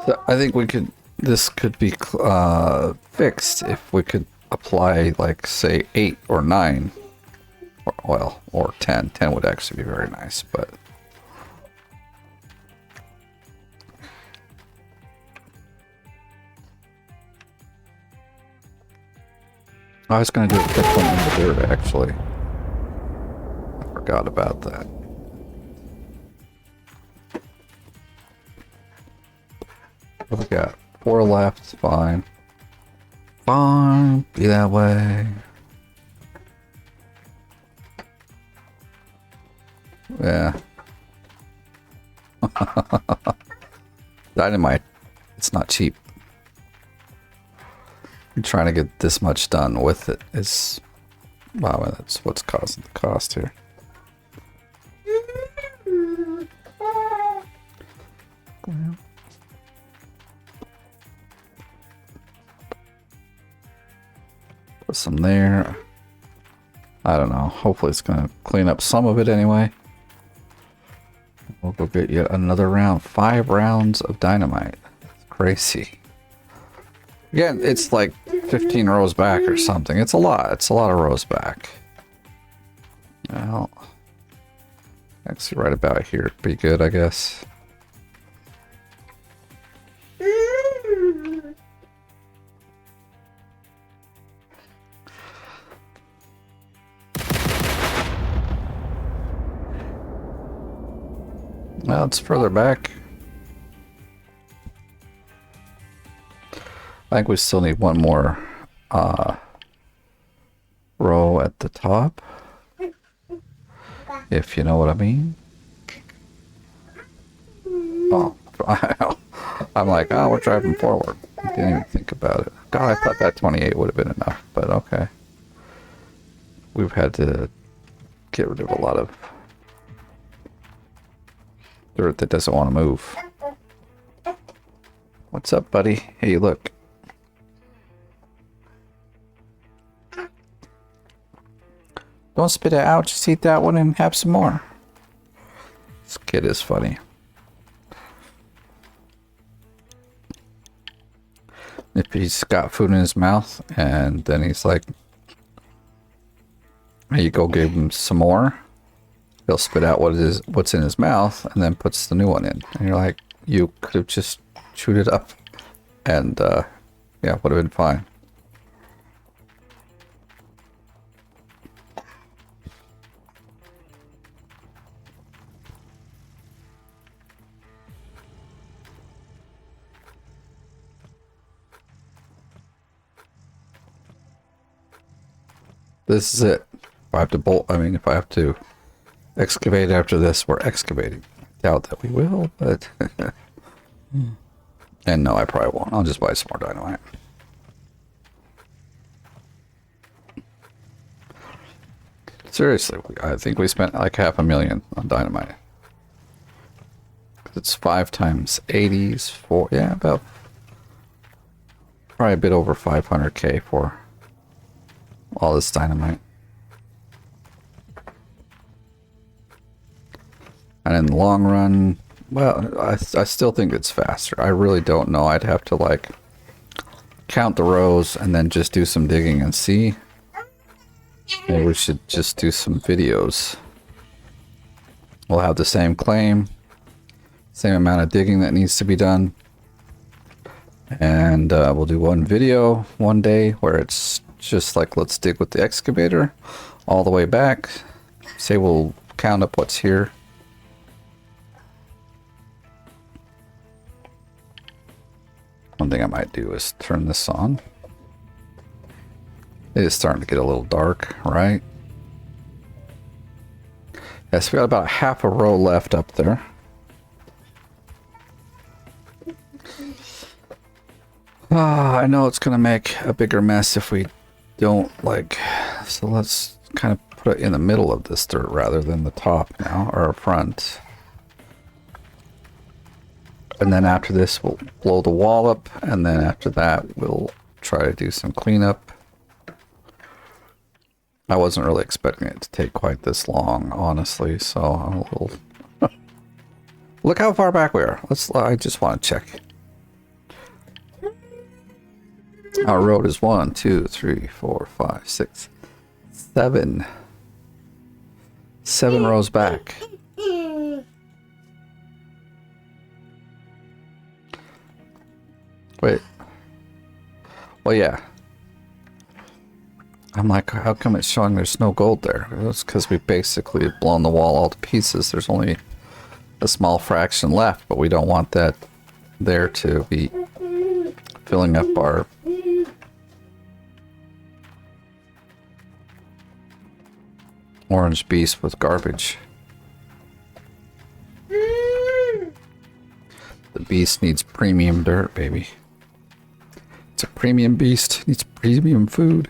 so I think we could. This could be fixed if we could apply, like, say 8 or 9, or, well, or 10. 10 would actually be very nice, but I was going to do a quick one in the dirt, actually. I forgot about that. What we got? 4 left, fine. Fine, be that way. Yeah. Dynamite. It's not cheap. Trying to get this much done with it is... Wow, that's what's causing the cost here. Put some there. I don't know. Hopefully it's going to clean up some of it anyway. We'll go get yet another round. 5 rounds of dynamite. That's crazy. Again, it's like 15 rows back or something. It's a lot. It's a lot of rows back. Well, actually right about here would be good, I guess. Well, it's further back. I think we still need one more row at the top, if you know what I mean. Oh, I'm like, oh, we're driving forward. I didn't even think about it. God, I thought that 28 would have been enough, but okay. We've had to get rid of a lot of dirt that doesn't want to move. What's up, buddy? Hey, look. Don't spit it out, just eat that one and have some more. This kid is funny. If he's got food in his mouth and then he's like, you go give him some more, he'll spit out what's in his mouth and then puts the new one in. And you're like, you could have just chewed it up and yeah, would have been fine. This is it. If I have to bolt, I mean, if I have to excavate after this, we're excavating. I doubt that we will, but... And no, I probably won't. I'll just buy some more dynamite. Seriously, I think we spent like $500,000 on dynamite. It's 5 times 80s, 4, yeah, about... Probably a bit over 500K for all this dynamite. And in the long run, well, I still think it's faster. I really don't know. I'd have to like count the rows and then just do some digging and see. Maybe we should just do some videos. We'll have the same claim, same amount of digging that needs to be done. And we'll do one video one day where it's just like, let's dig with the excavator all the way back. Say we'll count up what's here. One thing I might do is turn this on. It is starting to get a little dark, right? Yes, we got about half a row left up there. I know it's gonna make a bigger mess if we don't like, so let's kind of put it in the middle of this dirt rather than the top now, or front. And then after this we'll blow the wall up, and then after that we'll try to do some cleanup. I wasn't really expecting it to take quite this long, honestly, so I'm a little... Look how far back we are. I just want to check. Our road is 1, 2, 3, 4, 5, 6, 7. 7 rows back. Wait. Well, yeah. I'm like, how come it's showing there's no gold there? It's because we basically have blown the wall all to pieces. There's only a small fraction left, but we don't want that there to be filling up our orange beast with garbage. The beast needs premium dirt, baby. It's a premium beast. It needs premium food.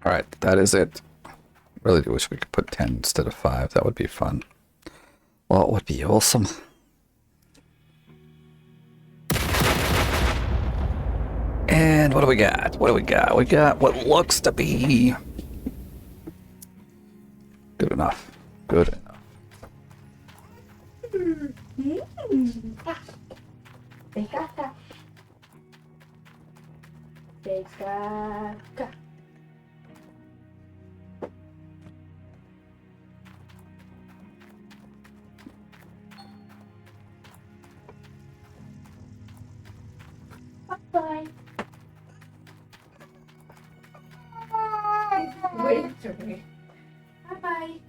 Alright, that is it. Really do wish we could put 10 instead of 5. That would be fun. Well, it would be awesome. And what do we got? What do we got? We got what looks to be good enough. Good enough. Bye. Wait for me. Bye-bye.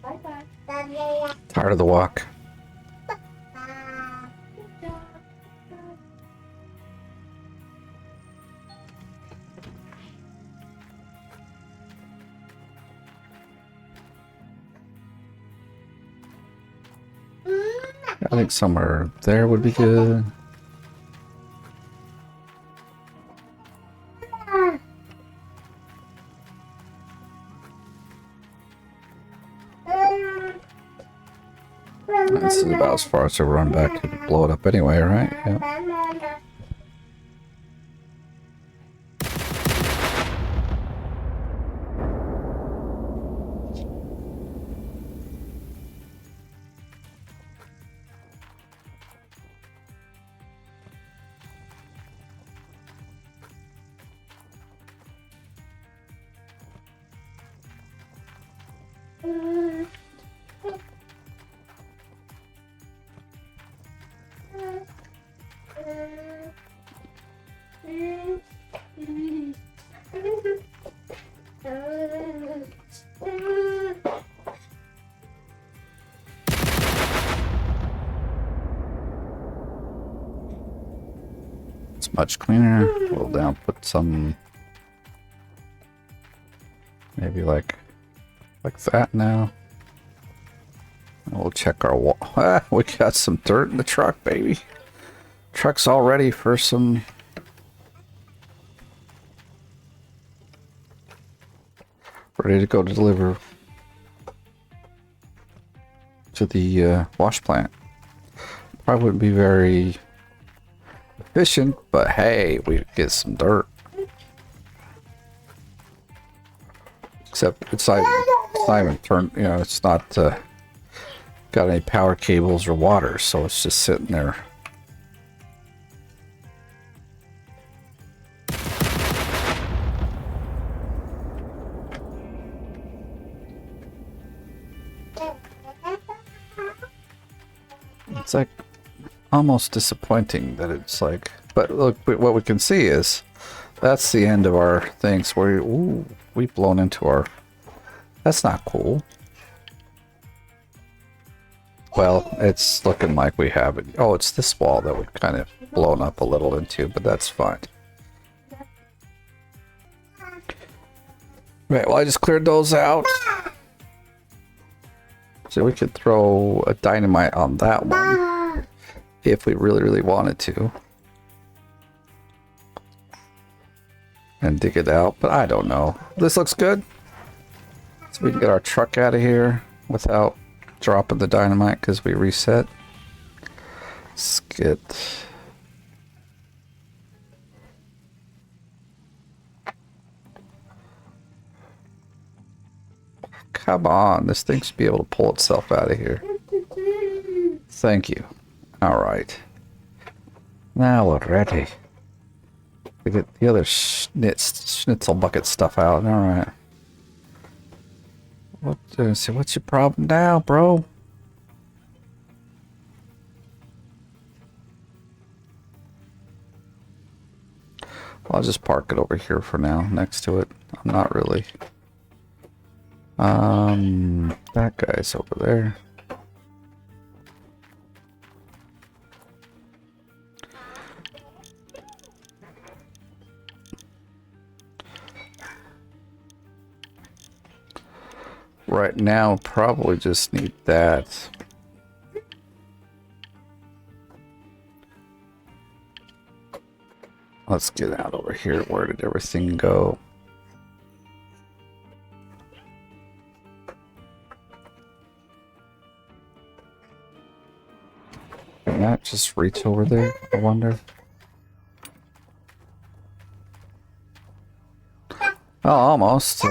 Bye-bye. Tired of the walk. I think somewhere there would be good. This is about as far as I run back to blow it up anyway, right? Yeah. It's much cleaner. Roll down, put some, maybe like that now. And we'll check our wall. Ah, we got some dirt in the truck, baby. Truck's all ready for some. Ready to go to deliver to the wash plant. Probably wouldn't be very efficient, but hey, we get some dirt. Except it's not even turned, you know, it's not gonna got any power cables or water, so it's just sitting there. It's like almost disappointing that it's like, but look, what we can see is that's the end of our things where we've blown into our, that's not cool. Well, it's looking like we have it. Oh, it's this wall that we've kind of blown up a little into, but that's fine. Right, well, I just cleared those out. So we could throw a dynamite on that one if we really, really wanted to. And dig it out, but I don't know. This looks good. So we can get our truck out of here without dropping the dynamite because we reset. Let's get... Come on, this thing should be able to pull itself out of here. Thank you. Alright. Now we're ready. We get the other schnitzel bucket stuff out. Alright. What's your problem now, bro? I'll just park it over here for now, next to it. I'm not really... that guy's over there. Right now, probably just need that. Let's get out over here. Where did everything go? Can that just reach over there? I wonder. Oh, almost.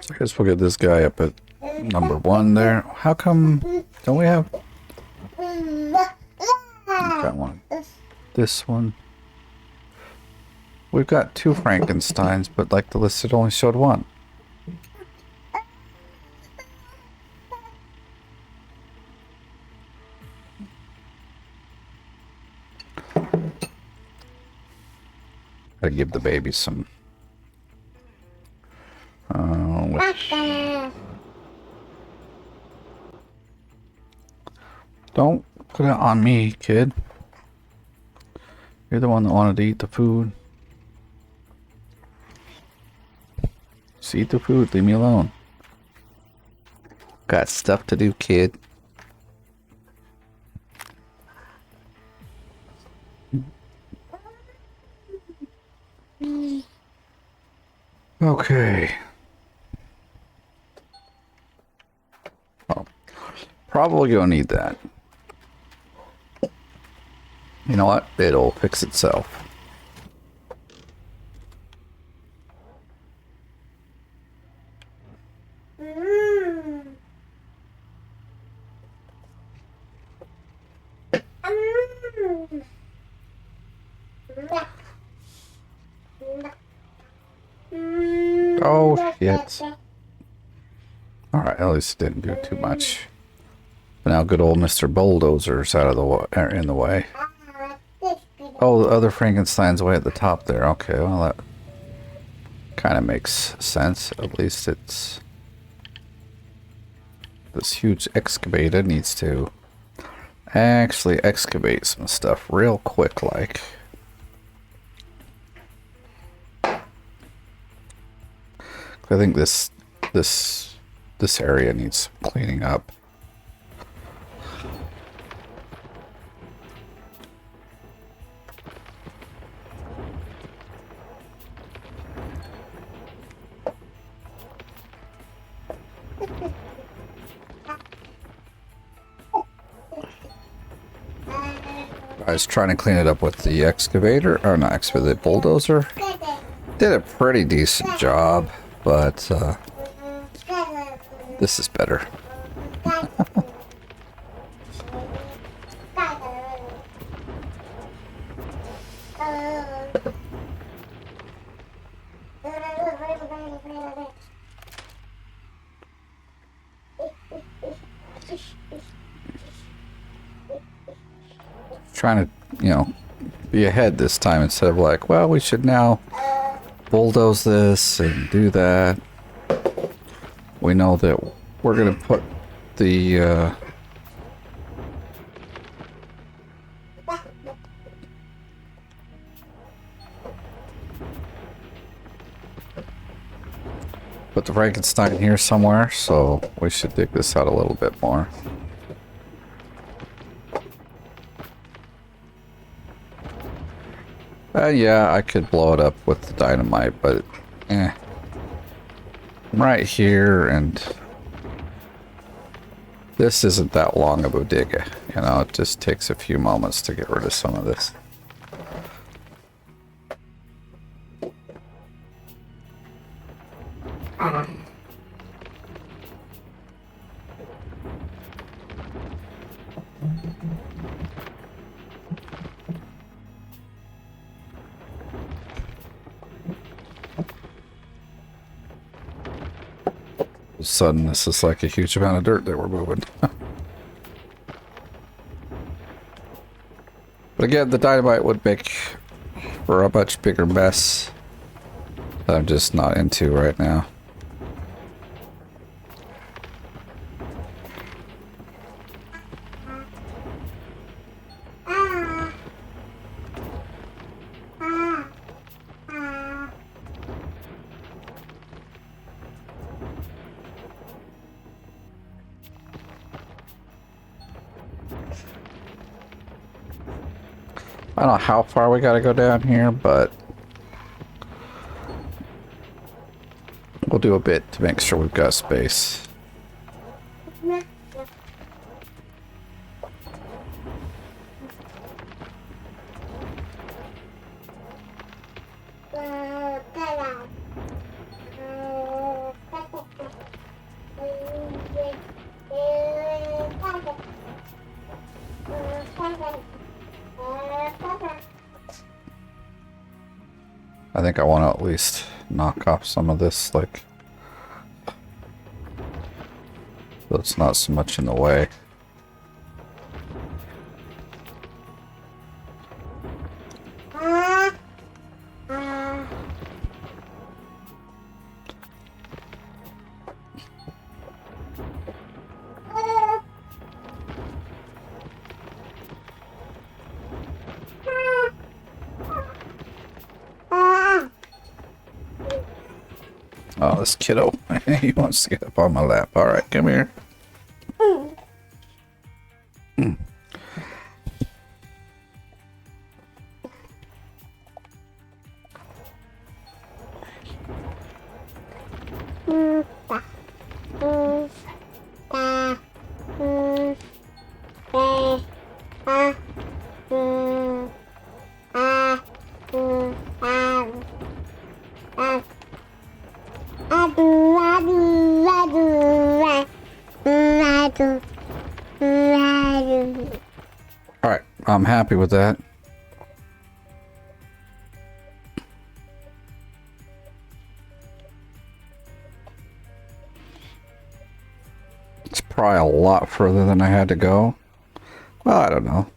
I guess we'll get this guy up at number 1 there. How come don't we have that one? This one. We've got 2 Frankensteins, but like the list, it only showed 1. Gotta give the baby some. Don't put it on me, kid. You're the one that wanted to eat the food. Just eat the food, leave me alone. Got stuff to do, kid. Okay. Oh, probably gonna need that. You know what? It'll fix itself. Oh, shit. Alright, at least it didn't do too much. But now good old Mr. Bulldozer's out of the in the way. Oh, the other Frankenstein's way at the top there. Okay, well that kind of makes sense. At least it's... This huge excavator needs to actually excavate some stuff real quick, like. I think this area needs cleaning up. I was trying to clean it up with the excavator, or not excavator, the bulldozer. Did a pretty decent job, but this is better. Trying to, you know, be ahead this time instead of like, well, we should now bulldoze this and do that. We know that we're gonna put the Frankenstein here somewhere, so we should dig this out a little bit more. Yeah, I could blow it up with the dynamite, but I'm right here, and this isn't that long of a dig. You know, it just takes a few moments to get rid of some of this. All of a sudden, this is like a huge amount of dirt that we're moving. But again, the dynamite would make for a much bigger mess that I'm just not into right now. I don't know how far we gotta go down here, but we'll do a bit to make sure we've got space. I think I want to at least knock off some of this, like, so it's not so much in the way. Oh, this kiddo. He wants to get up on my lap. All right, come here. All right, I'm happy with that. It's probably a lot further than I had to go. Well, I don't know.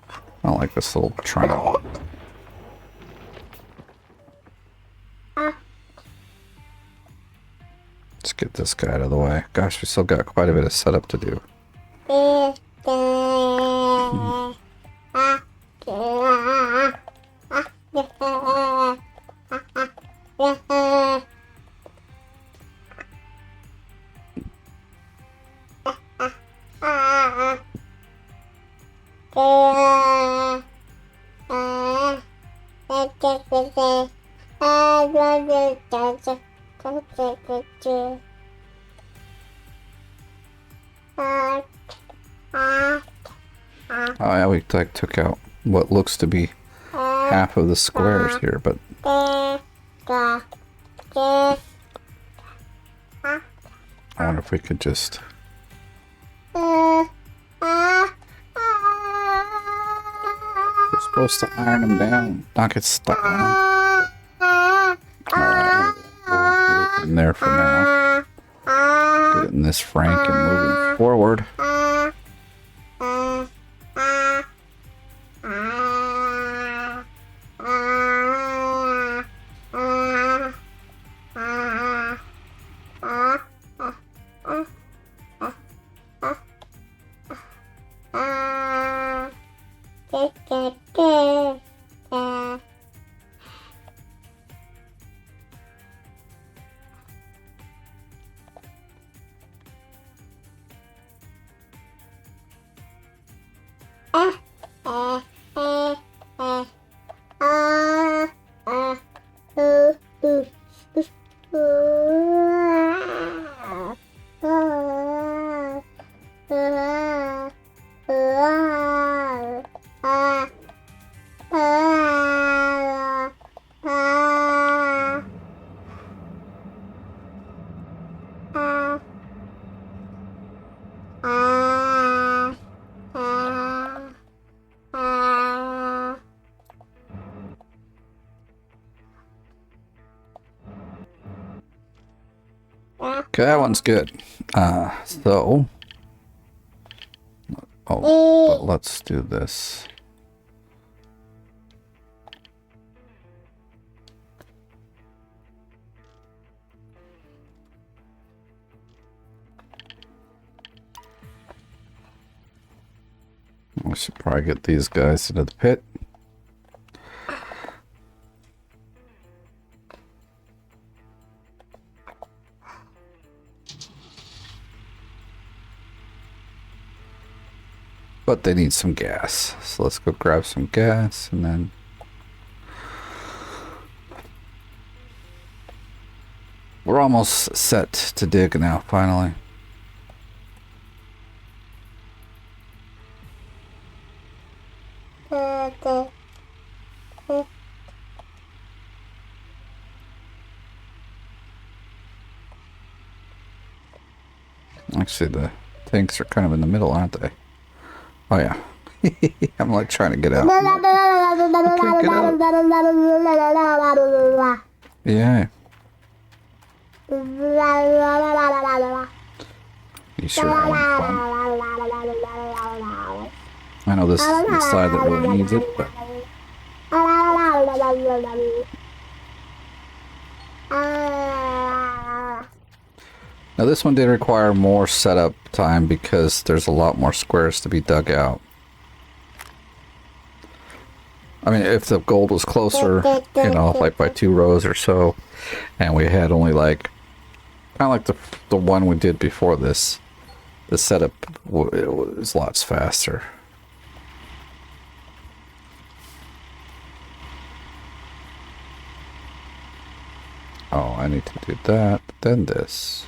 I don't like this little triangle. Let's get this guy out of the way. Gosh, we still got quite a bit of setup to do. Oh yeah, we like took out what looks to be half of the squares here, but I wonder if we could just. We're supposed to iron them down, not get stuck on them. Alright, we'll leave them there for now. Getting this frank and moving forward. Okay, that one's good. So, but let's do this. We should probably get these guys into the pit. But they need some gas. So let's go grab some gas and then... We're almost set to dig now, finally. Actually, the tanks are kind of in the middle, aren't they? Oh, yeah. I'm like trying to get out. I can't get out. Yeah. You sure having fun? I know this is the side that really needs it, but... Now this one did require more setup time because there's a lot more squares to be dug out. I mean, if the gold was closer, you know, like by 2 rows or so, and we had only like, kind of like the one we did before this, the setup was lots faster. Oh, I need to do that, then this.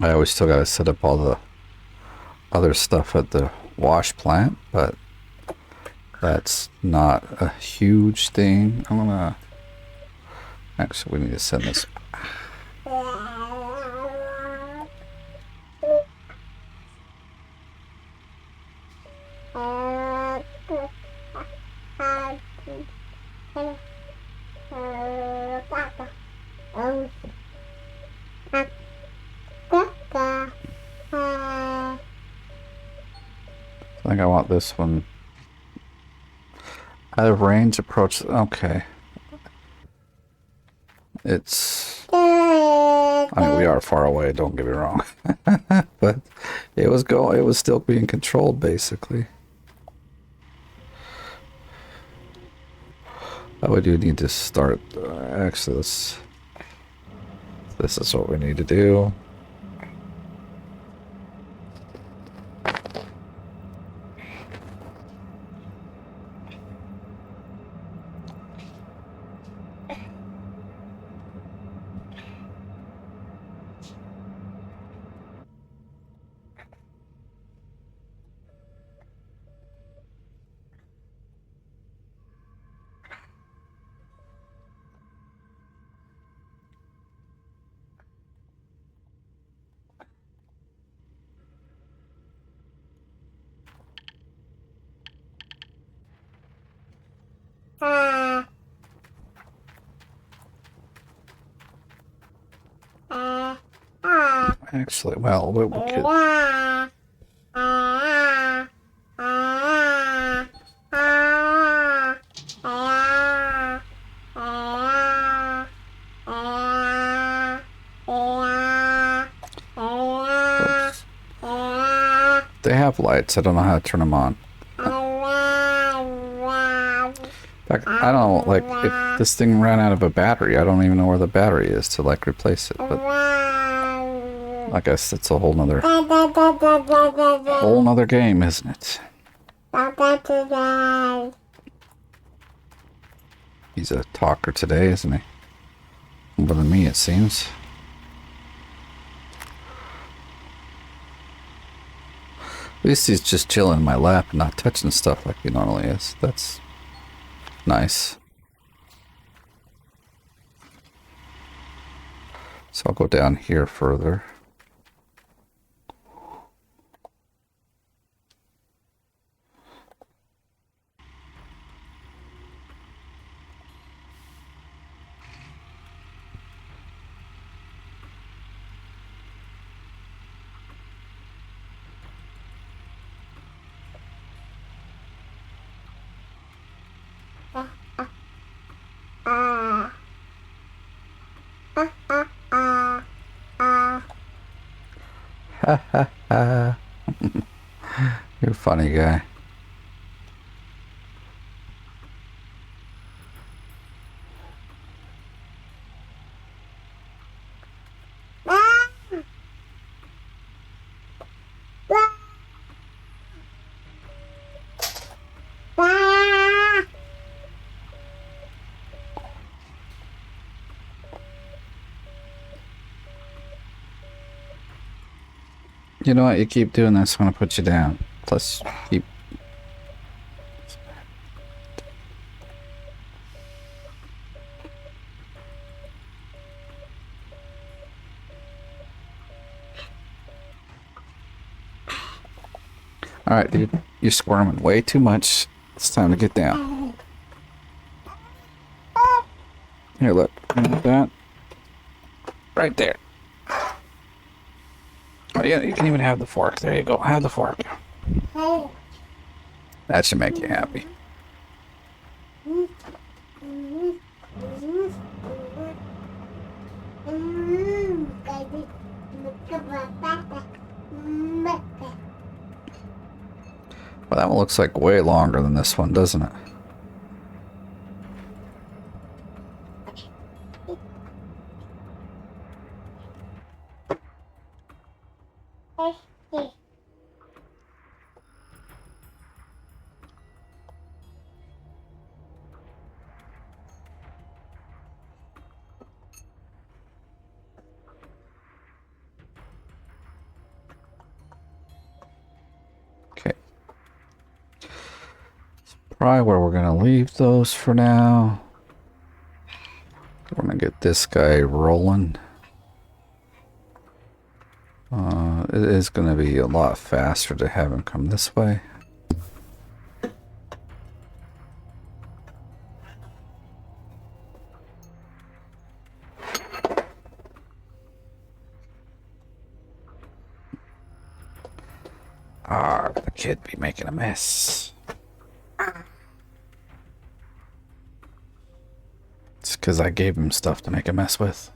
I always still gotta set up all the other stuff at the wash plant, but that's not a huge thing. I'm gonna... Actually, we need to send this... I think I want this one out of range approach. Okay, it's, I mean, we are far away, don't get me wrong. But it was still being controlled basically. Oh, we do need to start. Actually, this is what we need to do. Actually, well, we could. Oops. They have lights. I don't know how to turn them on. In fact, I don't know, like, if this thing ran out of a battery, I don't even know where the battery is to, like, replace it, but I guess it's a whole nother game, isn't it? He's a talker today, isn't he? More than me, it seems. At least he's just chilling in my lap and not touching stuff like he normally is. That's nice. So I'll go down here further. Ha ha ha. You're a funny guy. You know what? You keep doing this, I'm gonna put you down. Plus, keep. Alright, dude. You're squirming way too much. It's time to get down. Here, look. Like that. Right there. Oh, yeah, you can even have the fork. There you go. Have the fork. That should make you happy. Well, that one looks like way longer than this one, doesn't it? Okay. Probably where we're gonna leave those for now. We're gonna get this guy rolling. It is gonna be a lot faster to have him come this way. Ah, the kid be making a mess. It's because I gave him stuff to make a mess with.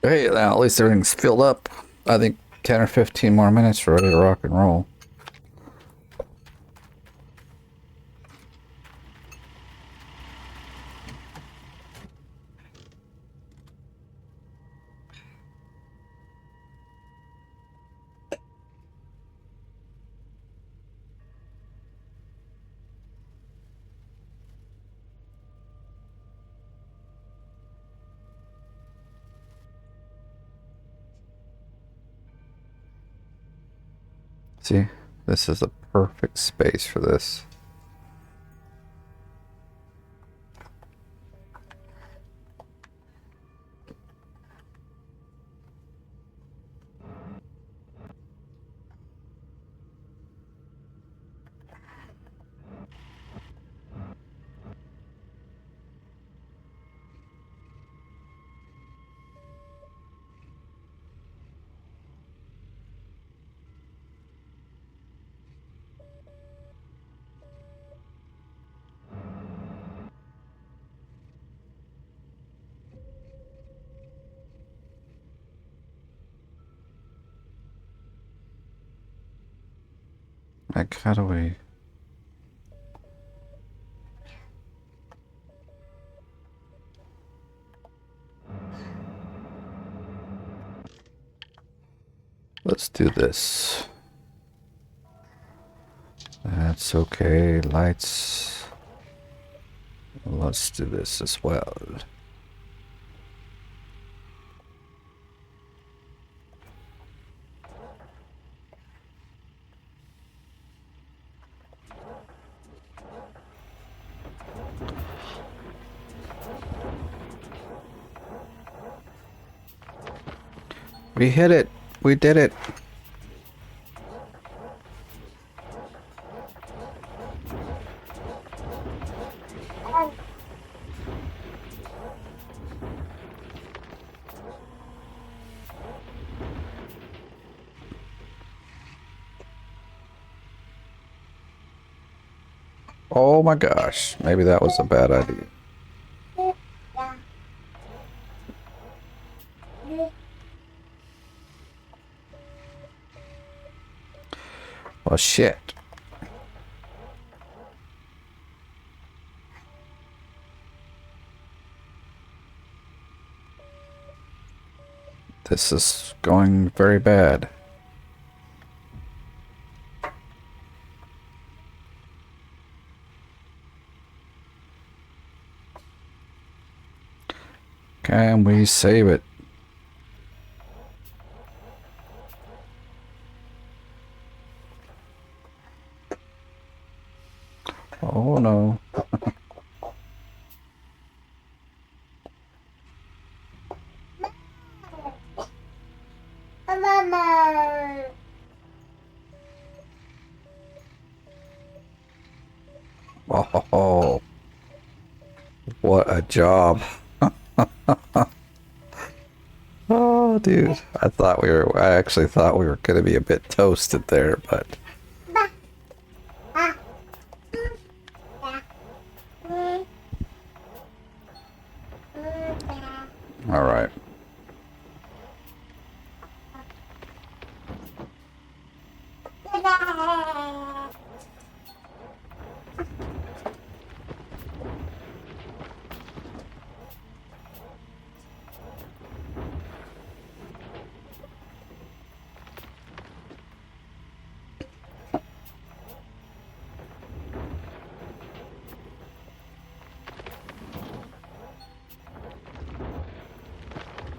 Hey, now at least everything's filled up. I think 10 or 15 more minutes, we're ready to rock and roll. See, this is a perfect space for this. Like, how do we... Let's do this. That's okay. Lights. Let's do this as well. We hit it. We did it. Oh my gosh. Maybe that was a bad idea. Well, shit. This is going very bad. Can we save it? Oh no. Oh, what a job. Oh, dude. I actually thought we were going to be a bit toasted there, but. All right.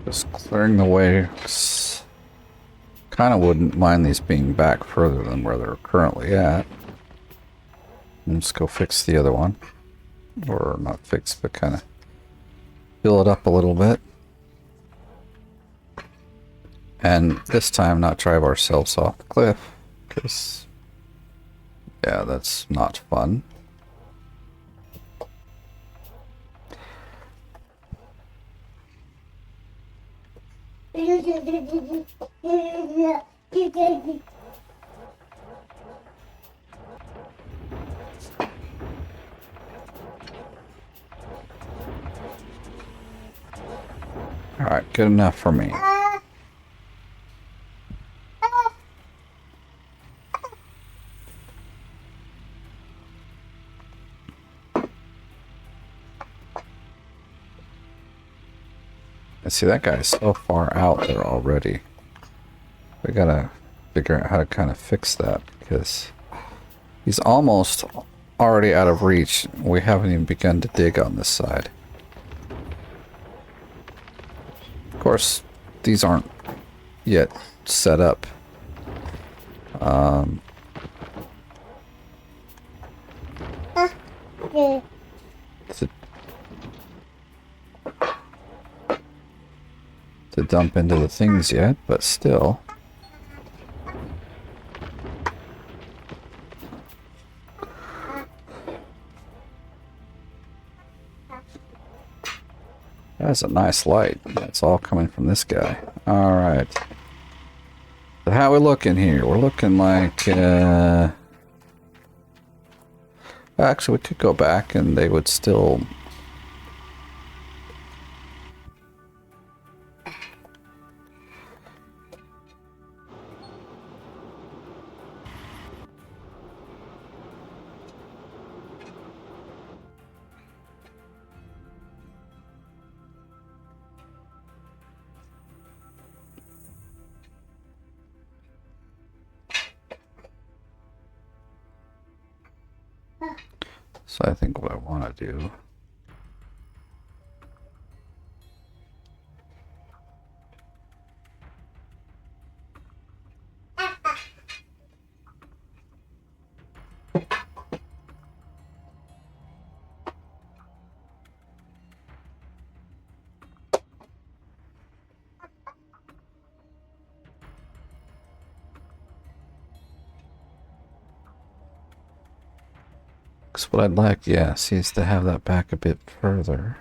Just clearing the way. Kind of wouldn't mind these being back further than where they're currently at. Let's go fix the other one. Or not fix, but kind of fill it up a little bit. And this time not drive ourselves off the cliff. Because, yeah, that's not fun. Alright, good enough for me. I see that guy is so far out there already. We gotta figure out how to kind of fix that because he's almost already out of reach. We haven't even begun to dig on this side. Of course, these aren't yet set up. To, to dump into the things yet, but still. That's a nice light. That's all coming from this guy. Alright. So how we looking here? We're looking like, actually, we could go back and they would still... So I think what I want to do... Because what I'd like, yes, is to have that back a bit further.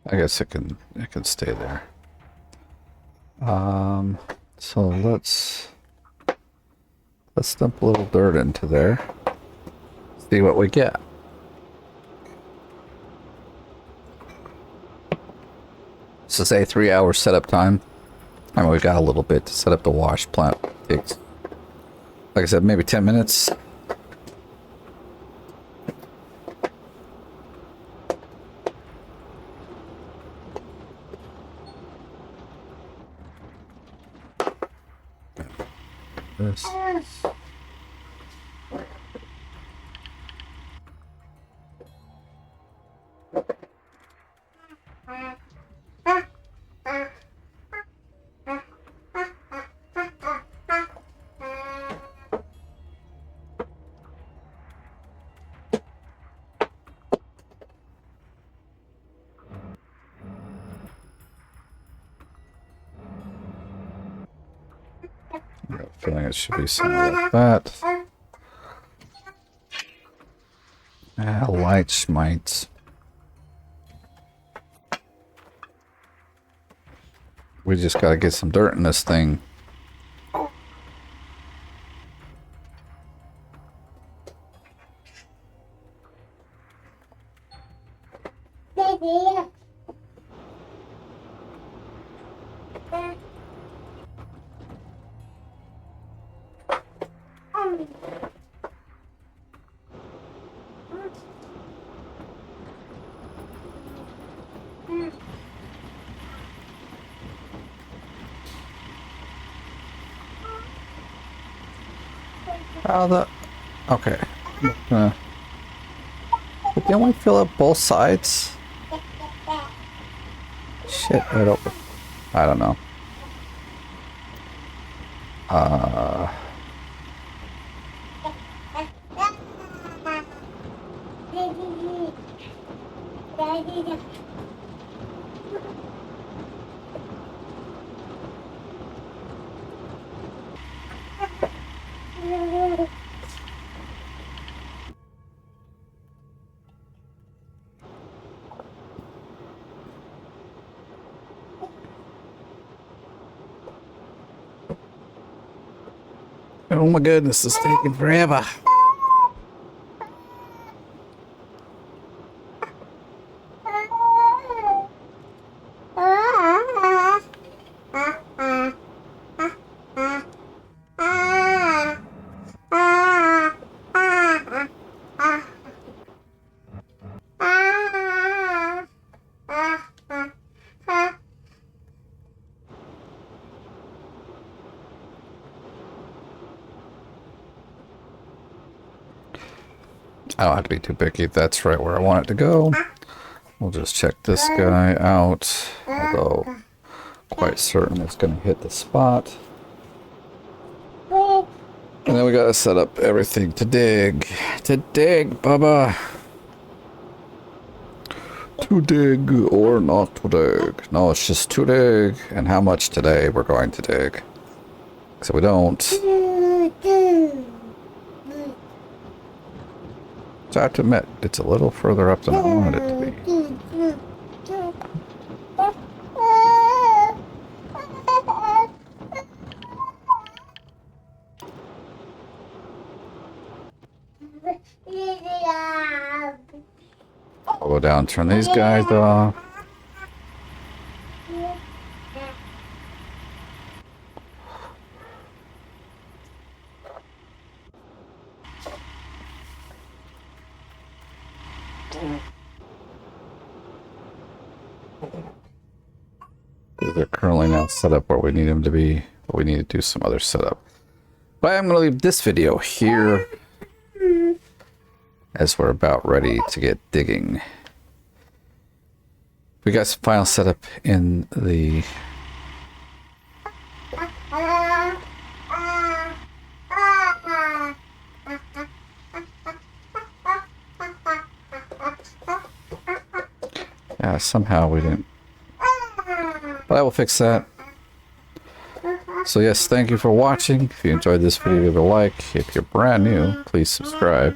I guess it can stay there. So let's dump a little dirt into there. See what we get. This is a 3-hour setup time. I mean, we've got a little bit to set up the wash plant. Takes, like I said, maybe 10 minutes. This. I got a feeling it should be something like that. Light schmites. We just gotta get some dirt in this thing. How the... Okay. But didn't we fill up both sides? Shit, I don't know. Oh my goodness, it's taking forever. I don't have to be too picky. That's right where I want it to go. We'll just check this guy out. Although, quite certain it's going to hit the spot. And then we got to set up everything to dig. To dig, Bubba. To dig or not to dig. No, it's just to dig. And how much today we're going to dig. So we don't. So I have to admit, it's a little further up than I wanted it to be. I'll go down and turn these guys off. They're currently now set up where we need them to be, but we need to do some other setup. But I'm going to leave this video here as we're about ready to get digging. We got some final setup in the somehow we didn't. But I will fix that. So yes, thank you for watching. If you enjoyed this video, leave a like. If you're brand new, please subscribe.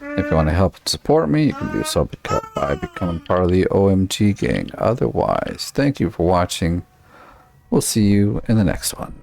If you want to help support me, you can do so by becoming part of the OMG gang. Otherwise, thank you for watching. We'll see you in the next one.